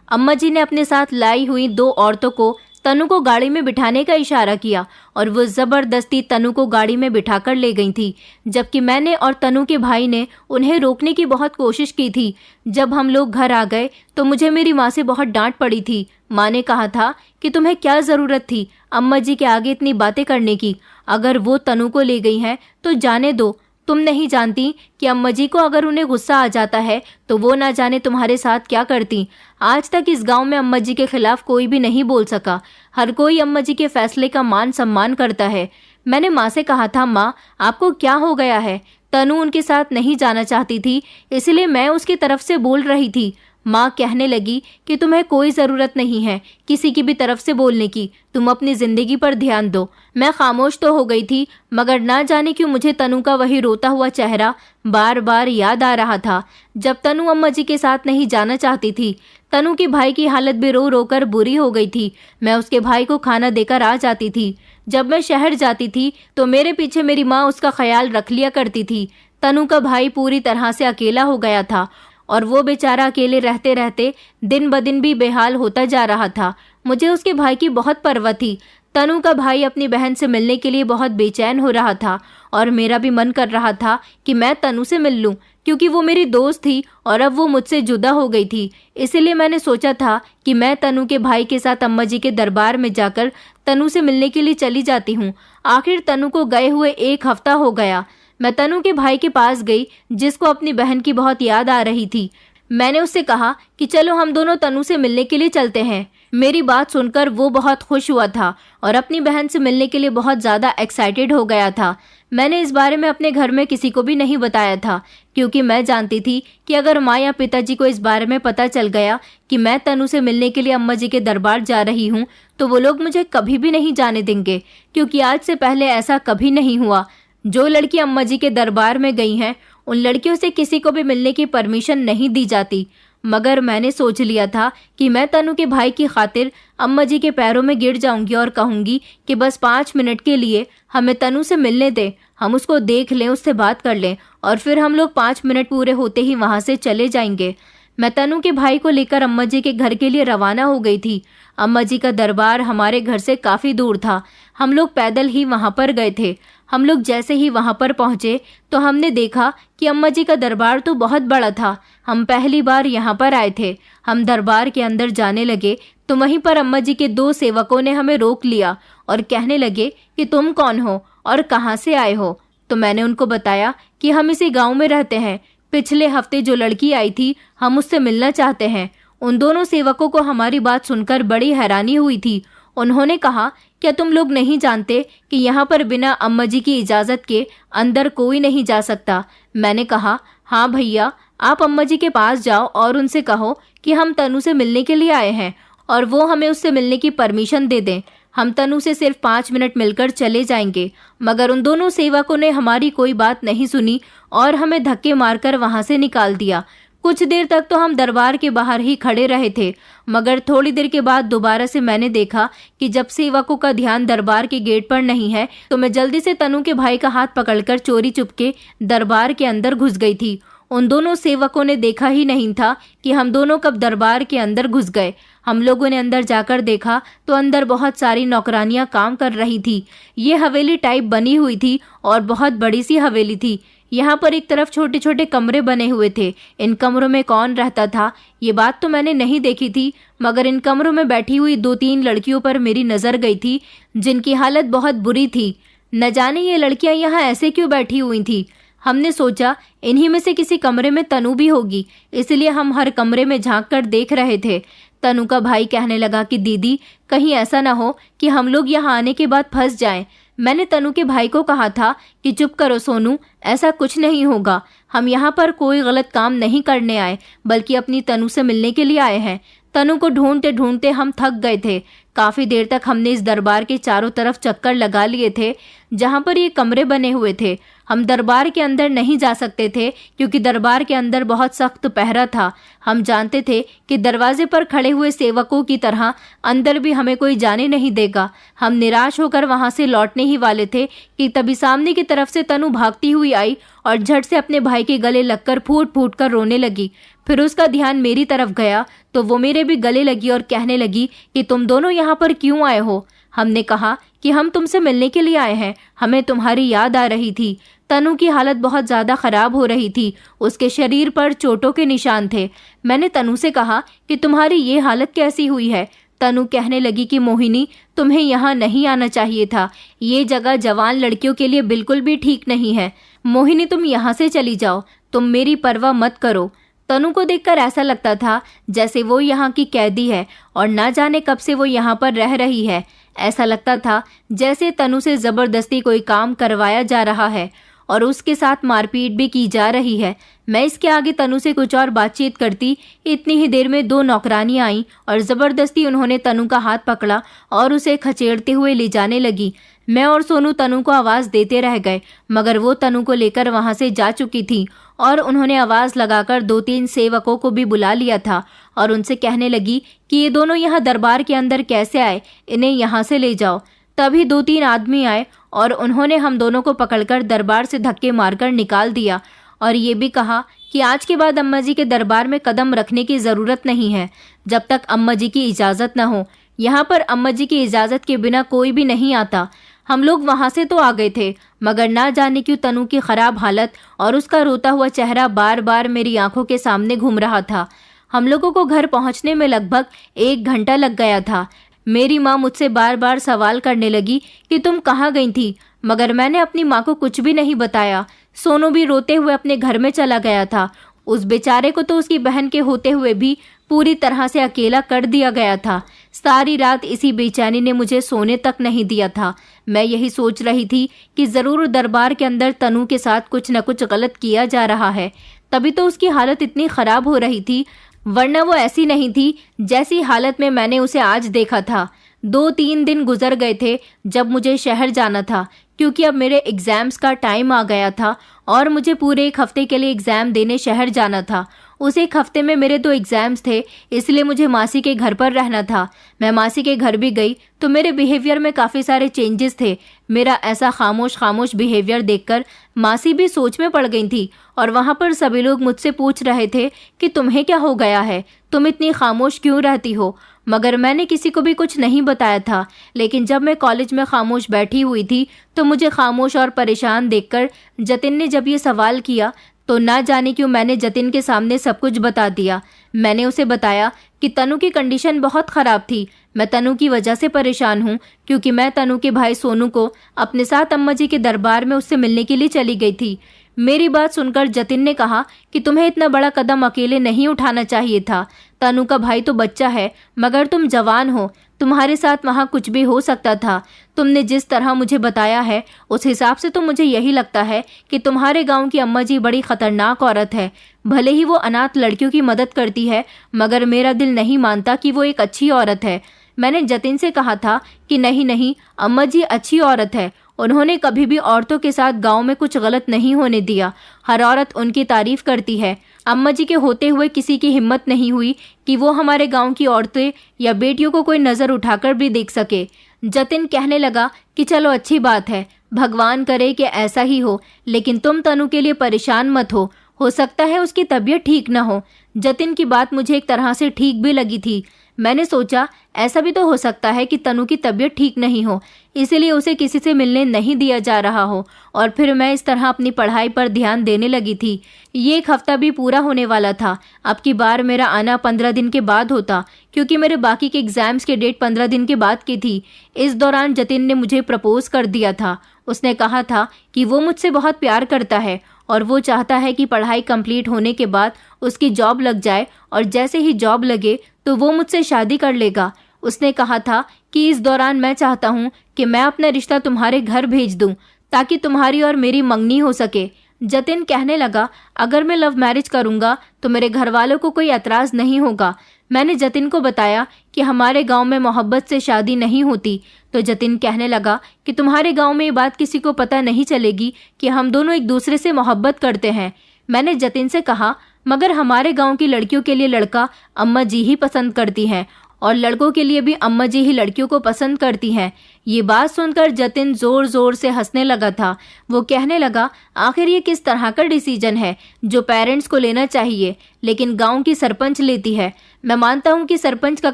अम्मा जी ने अपने साथ लाई हुई 2 औरतों को तनु को गाड़ी में बिठाने का इशारा किया और वो जबरदस्ती तनु को गाड़ी में बिठाकर ले गई थी, जबकि मैंने और तनु के भाई ने उन्हें रोकने की बहुत कोशिश की थी। जब हम लोग घर आ गए तो मुझे मेरी माँ से बहुत डांट पड़ी थी। माँ ने कहा था कि तुम्हें क्या ज़रूरत थी अम्मा जी के आगे इतनी बातें करने की, अगर वो तनु को ले गई हैं तो जाने दो। तुम नहीं जानती कि अम्मा जी को अगर उन्हें गुस्सा आ जाता है तो वो ना जाने तुम्हारे साथ क्या करती। आज तक इस गांव में अम्मा जी के खिलाफ कोई भी नहीं बोल सका, हर कोई अम्मा जी के फैसले का मान सम्मान करता है। मैंने माँ से कहा था, माँ आपको क्या हो गया है। तनु उनके साथ नहीं जाना चाहती थी, इसलिए मैं उसकी तरफ से बोल रही थी। माँ कहने लगी कि तुम्हें कोई ज़रूरत नहीं है किसी की भी तरफ से बोलने की, तुम अपनी ज़िंदगी पर ध्यान दो। मैं खामोश तो हो गई थी, मगर ना जाने क्यों मुझे तनु का वही रोता हुआ चेहरा बार बार याद आ रहा था जब तनु अम्मा जी के साथ नहीं जाना चाहती थी। तनु के भाई की हालत भी रो रो कर बुरी हो गई थी। मैं उसके भाई को खाना देकर आ जाती थी। जब मैं शहर जाती थी तो मेरे पीछे मेरी माँ उसका ख्याल रख लिया करती थी। तनु का भाई पूरी तरह से अकेला हो गया था और वो बेचारा अकेले रहते रहते दिन ब दिन भी बेहाल होता जा रहा था। मुझे उसके भाई की बहुत परवाह थी। तनु का भाई अपनी बहन से मिलने के लिए बहुत बेचैन हो रहा था और मेरा भी मन कर रहा था कि मैं तनु से मिल लूं, क्योंकि वो मेरी दोस्त थी और अब वो मुझसे जुदा हो गई थी। इसलिए मैंने सोचा था कि मैं तनु के भाई के साथ अम्मा जी के दरबार में जाकर तनु से मिलने के लिए चली जाती हूँ। आखिर तनु को गए हुए 1 हफ्ता हो गया। मैं तनु के भाई के पास गई, जिसको अपनी बहन की बहुत याद आ रही थी। मैंने उससे कहा कि चलो हम दोनों तनु से मिलने के लिए चलते हैं। मेरी बात सुनकर वो बहुत खुश हुआ था और अपनी बहन से मिलने के लिए बहुत ज़्यादा एक्साइटेड हो गया था। मैंने इस बारे में अपने घर में किसी को भी नहीं बताया था, क्योंकि मैं जानती थी कि अगर माँ या पिताजी को इस बारे में पता चल गया कि मैं तनु से मिलने के लिए अम्मा जी के दरबार जा रही हूँ तो वो लोग मुझे कभी भी नहीं जाने देंगे, क्योंकि आज से पहले ऐसा कभी नहीं हुआ। जो लड़की अम्मा जी के दरबार में गई हैं उन लड़कियों से किसी को भी मिलने की परमिशन नहीं दी जाती। मगर मैंने सोच लिया था कि मैं तनु के भाई की खातिर अम्मा जी के पैरों में गिर जाऊंगी और कहूंगी कि बस 5 मिनट के लिए हमें तनु से मिलने दे, हम उसको देख लें, उससे बात कर लें और फिर हम लोग 5 मिनट पूरे होते ही वहां से चले जाएंगे। मैं तनु के भाई को लेकर अम्मा जी के घर के लिए रवाना हो गई थी। अम्मा जी का दरबार हमारे घर से काफ़ी दूर था। हम लोग पैदल ही वहां पर गए थे। हम लोग जैसे ही वहां पर पहुंचे तो हमने देखा कि अम्मा जी का दरबार तो बहुत बड़ा था। हम पहली बार यहाँ पर आए थे। हम दरबार के अंदर जाने लगे तो वहीं पर अम्मा जी के 2 सेवकों ने हमें रोक लिया और कहने लगे कि तुम कौन हो और कहाँ से आए हो। तो मैंने उनको बताया कि हम इसी गाँव में रहते हैं। पिछले हफ्ते जो लड़की आई थी हम उससे मिलना चाहते हैं। उन दोनों सेवकों को हमारी बात सुनकर बड़ी हैरानी हुई थी। उन्होंने कहा, क्या तुम लोग नहीं जानते कि यहाँ पर बिना अम्मा जी की इजाज़त के अंदर कोई नहीं जा सकता। मैंने कहा, हाँ भैया, आप अम्मा जी के पास जाओ और उनसे कहो कि हम तनु से मिलने के लिए आए हैं और वो हमें उससे मिलने की परमिशन दे दें। हम तनु से सिर्फ 5 मिनट मिलकर चले जाएंगे। मगर उन दोनों सेवकों ने हमारी कोई बात नहीं सुनी और हमें धक्के मारकर वहाँ से निकाल दिया। कुछ देर तक तो हम दरबार के बाहर ही खड़े रहे थे, मगर थोड़ी देर के बाद दोबारा से मैंने देखा कि जब सेवकों का ध्यान दरबार के गेट पर नहीं है तो मैं जल्दी से तनु के भाई का हाथ पकड़कर चोरी चुपके दरबार के अंदर घुस गई थी। उन दोनों सेवकों ने देखा ही नहीं था कि हम दोनों कब दरबार के अंदर घुस गए। हम लोगों ने अंदर जाकर देखा तो अंदर बहुत सारी नौकरानियां काम कर रही थी। ये हवेली टाइप बनी हुई थी और बहुत बड़ी सी हवेली थी। यहाँ पर एक तरफ छोटे छोटे कमरे बने हुए थे। इन कमरों में कौन रहता था ये बात तो मैंने नहीं देखी थी, मगर इन कमरों में बैठी हुई 2-3 लड़कियों पर मेरी नज़र गई थी, जिनकी हालत बहुत बुरी थी। न जाने ये लड़कियां यहाँ ऐसे क्यों बैठी हुई थी। हमने सोचा इन्हीं में से किसी कमरे में तनु भी होगी, इसलिए हम हर कमरे में झांक कर देख रहे थे। तनु का भाई कहने लगा कि दीदी, कहीं ऐसा ना हो कि हम लोग यहाँ आने के बाद फंस जाएं। मैंने तनु के भाई को कहा था कि चुप करो सोनू, ऐसा कुछ नहीं होगा। हम यहाँ पर कोई गलत काम नहीं करने आए, बल्कि अपनी तनु से मिलने के लिए आए हैं। तनु को ढूंढते ढूंढते हम थक गए थे। काफ़ी देर तक हमने इस दरबार के चारों तरफ चक्कर लगा लिए थे जहाँ पर ये कमरे बने हुए थे। हम दरबार के अंदर नहीं जा सकते थे क्योंकि दरबार के अंदर बहुत सख्त पहरा था। हम जानते थे कि दरवाजे पर खड़े हुए सेवकों की तरह अंदर भी हमें कोई जाने नहीं देगा। हम निराश होकर वहाँ से लौटने ही वाले थे कि तभी सामने की तरफ से तनु भागती हुई आई और झट से अपने भाई के गले लगकर फूट फूट कर रोने लगी। फिर उसका ध्यान मेरी तरफ गया तो वो मेरे भी गले लगी और कहने लगी कि तुम दोनों यहाँ पर क्यों आए हो। हमने कहा कि हम तुमसे मिलने के लिए आए हैं, हमें तुम्हारी याद आ रही थी। तनु की हालत बहुत ज़्यादा ख़राब हो रही थी, उसके शरीर पर चोटों के निशान थे। मैंने तनु से कहा कि तुम्हारी ये हालत कैसी हुई है। तनु कहने लगी कि मोहिनी, तुम्हें यहाँ नहीं आना चाहिए था। ये जगह जवान लड़कियों के लिए बिल्कुल भी ठीक नहीं है। मोहिनी, तुम यहाँ से चली जाओ, तुम मेरी परवाह मत करो। तनु को देखकर ऐसा लगता था जैसे वो यहाँ की कैदी है और ना जाने कब से वो यहाँ पर रह रही है। ऐसा लगता था जैसे तनु से ज़बरदस्ती कोई काम करवाया जा रहा है और उसके साथ मारपीट भी की जा रही है। मैं इसके आगे तनु से कुछ और बातचीत करती, इतनी ही देर में 2 नौकरानियां आईं और जबरदस्ती उन्होंने तनु का हाथ पकड़ा और उसे खचेड़ते हुए ले जाने लगी। मैं और सोनू तनु को आवाज देते रह गए, मगर वो तनु को लेकर वहां से जा चुकी थी और उन्होंने आवाज लगाकर 2-3 सेवकों को भी बुला लिया था और उनसे कहने लगी कि ये दोनों यहाँ दरबार के अंदर कैसे आए, इन्हें यहाँ से ले जाओ। तभी 2-3 आदमी आए और उन्होंने हम दोनों को पकड़कर दरबार से धक्के मारकर निकाल दिया और ये भी कहा कि आज के बाद अम्मा जी के दरबार में कदम रखने की ज़रूरत नहीं है जब तक अम्मा जी की इजाज़त न हो। यहाँ पर अम्मा जी की इजाज़त के बिना कोई भी नहीं आता। हम लोग वहाँ से तो आ गए थे, मगर ना जाने क्यों तनु की खराब हालत और उसका रोता हुआ चेहरा बार बार मेरी आंखों के सामने घूम रहा था। हम लोगों को घर पहुँचने में लगभग 1 घंटा लग गया था। मेरी माँ मुझसे बार बार सवाल करने लगी कि तुम कहाँ गई थी, मगर मैंने अपनी माँ को कुछ भी नहीं बताया। सोनू भी रोते हुए अपने घर में चला गया था। उस बेचारे को तो उसकी बहन के होते हुए भी पूरी तरह से अकेला कर दिया गया था। सारी रात इसी बेचैनी ने मुझे सोने तक नहीं दिया था। मैं यही सोच रही थी कि ज़रूर दरबार के अंदर तनु के साथ कुछ न कुछ गलत किया जा रहा है, तभी तो उसकी हालत इतनी ख़राब हो रही थी, वरना वो ऐसी नहीं थी जैसी हालत में मैंने उसे आज देखा था। 2-3 दिन गुजर गए थे जब मुझे शहर जाना था, क्योंकि अब मेरे एग्ज़ाम्स का टाइम आ गया था और मुझे पूरे 1 हफ्ते के लिए एग्ज़ाम देने शहर जाना था। उस 1 हफ्ते में मेरे 2 एग्ज़ाम्स थे, इसलिए मुझे मासी के घर पर रहना था। मैं मासी के घर भी गई तो मेरे बिहेवियर में काफ़ी सारे चेंजेस थे। मेरा ऐसा खामोश बिहेवियर देखकर मासी भी सोच में पड़ गई थी और वहाँ पर सभी लोग मुझसे पूछ रहे थे कि तुम्हें क्या हो गया है, तुम इतनी खामोश क्यों रहती हो। मगर मैंने किसी को भी कुछ नहीं बताया था। लेकिन जब मैं कॉलेज में खामोश बैठी हुई थी तो मुझे खामोश और परेशान देखकर जतिन ने जब ये सवाल किया तो ना जाने क्यों मैंने जतिन के सामने सब कुछ बता दिया। मैंने उसे बताया कि तनु की कंडीशन बहुत ख़राब थी। मैं तनु की वजह से परेशान हूँ, क्योंकि मैं तनु के भाई सोनू को अपने साथ अम्मा जी के दरबार में उससे मिलने के लिए चली गई थी। मेरी बात सुनकर जतिन ने कहा कि तुम्हें इतना बड़ा कदम अकेले नहीं उठाना चाहिए था। तनु का भाई तो बच्चा है, मगर तुम जवान हो, तुम्हारे साथ वहाँ कुछ भी हो सकता था। तुमने जिस तरह मुझे बताया है उस हिसाब से तो मुझे यही लगता है कि तुम्हारे गांव की अम्मा जी बड़ी खतरनाक औरत है। भले ही वो अनाथ लड़कियों की मदद करती है, मगर मेरा दिल नहीं मानता कि वो एक अच्छी औरत है। मैंने जतिन से कहा था कि नहीं, अम्मा जी अच्छी औरत है। उन्होंने कभी भी औरतों के साथ गांव में कुछ गलत नहीं होने दिया। हर औरत उनकी तारीफ करती है। अम्मा जी के होते हुए किसी की हिम्मत नहीं हुई कि वो हमारे गांव की औरतें या बेटियों को कोई नज़र उठाकर भी देख सके। जतिन कहने लगा कि चलो अच्छी बात है, भगवान करे कि ऐसा ही हो, लेकिन तुम तनु के लिए परेशान मत हो सकता है उसकी तबीयत ठीक ना हो। जतिन की बात मुझे एक तरह से ठीक भी लगी थी। मैंने सोचा ऐसा भी तो हो सकता है कि तनु की तबीयत ठीक नहीं हो, इसीलिए उसे किसी से मिलने नहीं दिया जा रहा हो, और फिर मैं इस तरह अपनी पढ़ाई पर ध्यान देने लगी थी। ये 1 हफ्ता भी पूरा होने वाला था। अब की बार मेरा आना 15 दिन के बाद होता, क्योंकि मेरे बाकी के एग्ज़ाम्स के डेट 15 दिन के बाद की थी। इस दौरान जतिन ने मुझे प्रपोज कर दिया था। उसने कहा था कि वो मुझसे बहुत प्यार करता है और वो चाहता है कि पढ़ाई कंप्लीट होने के बाद उसकी जॉब लग जाए, और जैसे ही जॉब लगे तो वो मुझसे शादी कर लेगा। उसने कहा था कि इस दौरान मैं चाहता हूँ कि मैं अपना रिश्ता तुम्हारे घर भेज दूँ ताकि तुम्हारी और मेरी मंगनी हो सके। जतिन कहने लगा, अगर मैं लव मैरिज करूँगा तो मेरे घर वालों को कोई एतराज़ नहीं होगा। मैंने जतिन को बताया कि हमारे गांव में मोहब्बत से शादी नहीं होती, तो जतिन कहने लगा कि तुम्हारे गांव में ये बात किसी को पता नहीं चलेगी कि हम दोनों एक दूसरे से मोहब्बत करते हैं। मैंने जतिन से कहा, मगर हमारे गांव की लड़कियों के लिए लड़का अम्मा जी ही पसंद करती हैं और लड़कों के लिए भी अम्मा जी ही लड़कियों को पसंद करती हैं। ये बात सुनकर जतिन जोर जोर से हंसने लगा था। वो कहने लगा, आखिर ये किस तरह का डिसीजन है जो पेरेंट्स को लेना चाहिए लेकिन गांव की सरपंच लेती है। मैं मानता हूँ कि सरपंच का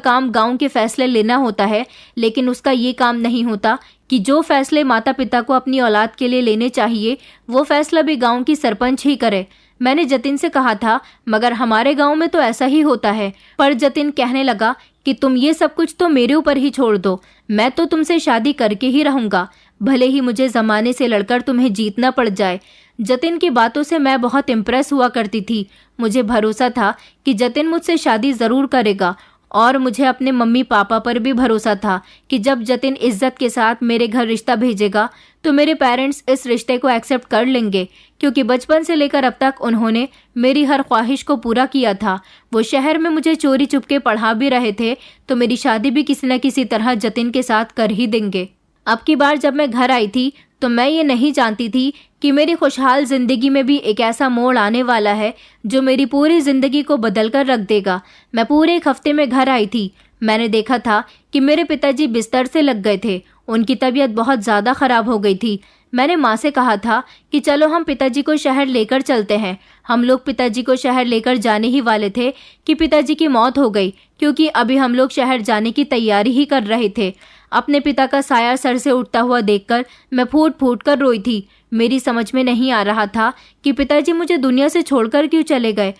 काम गांव के फैसले लेना होता है, लेकिन उसका ये काम नहीं होता कि जो फैसले माता पिता को अपनी औलाद के लिए लेने चाहिए वो फैसला भी गांव की सरपंच ही करे। मैंने जतिन से कहा था, मगर हमारे गांव में तो ऐसा ही होता है। पर जतिन कहने लगा कि तुम ये सब कुछ तो मेरे ऊपर ही छोड़ दो, मैं तो तुमसे शादी करके ही रहूंगा, भले ही मुझे जमाने से लड़कर तुम्हें जीतना पड़ जाए। जतिन की बातों से मैं बहुत इम्प्रेस हुआ करती थी। मुझे भरोसा था कि जतिन मुझसे शादी ज़रूर करेगा और मुझे अपने मम्मी पापा पर भी भरोसा था कि जब जतिन इज्जत के साथ मेरे घर रिश्ता भेजेगा तो मेरे पेरेंट्स इस रिश्ते को एक्सेप्ट कर लेंगे, क्योंकि बचपन से लेकर अब तक उन्होंने मेरी हर ख्वाहिश को पूरा किया था। वो शहर में मुझे चोरी चुपके पढ़ा भी रहे थे, तो मेरी शादी भी किसी न किसी तरह जतिन के साथ कर ही देंगे। अब की बार जब मैं घर आई थी तो मैं ये नहीं जानती थी कि मेरी खुशहाल जिंदगी में भी एक ऐसा मोड़ आने वाला है जो मेरी पूरी जिंदगी को बदल कर रख देगा। मैं पूरे एक हफ्ते में घर आई थी। मैंने देखा था कि मेरे पिताजी बिस्तर से लग गए थे। उनकी तबीयत बहुत ज़्यादा खराब हो गई थी। मैंने माँ से कहा था कि चलो हम पिताजी को शहर लेकर चलते हैं। हम लोग पिताजी को शहर लेकर जाने ही वाले थे कि पिताजी की मौत हो गई, क्योंकि अभी हम लोग शहर जाने की तैयारी ही कर रहे थे। अपने पिता का साया सर से उठता हुआ देखकर मैं फूट फूट कर रोई थी। मेरी समझ में नहीं आ रहा था कि पिताजी मुझे दुनिया से छोड़कर क्यों चले गए।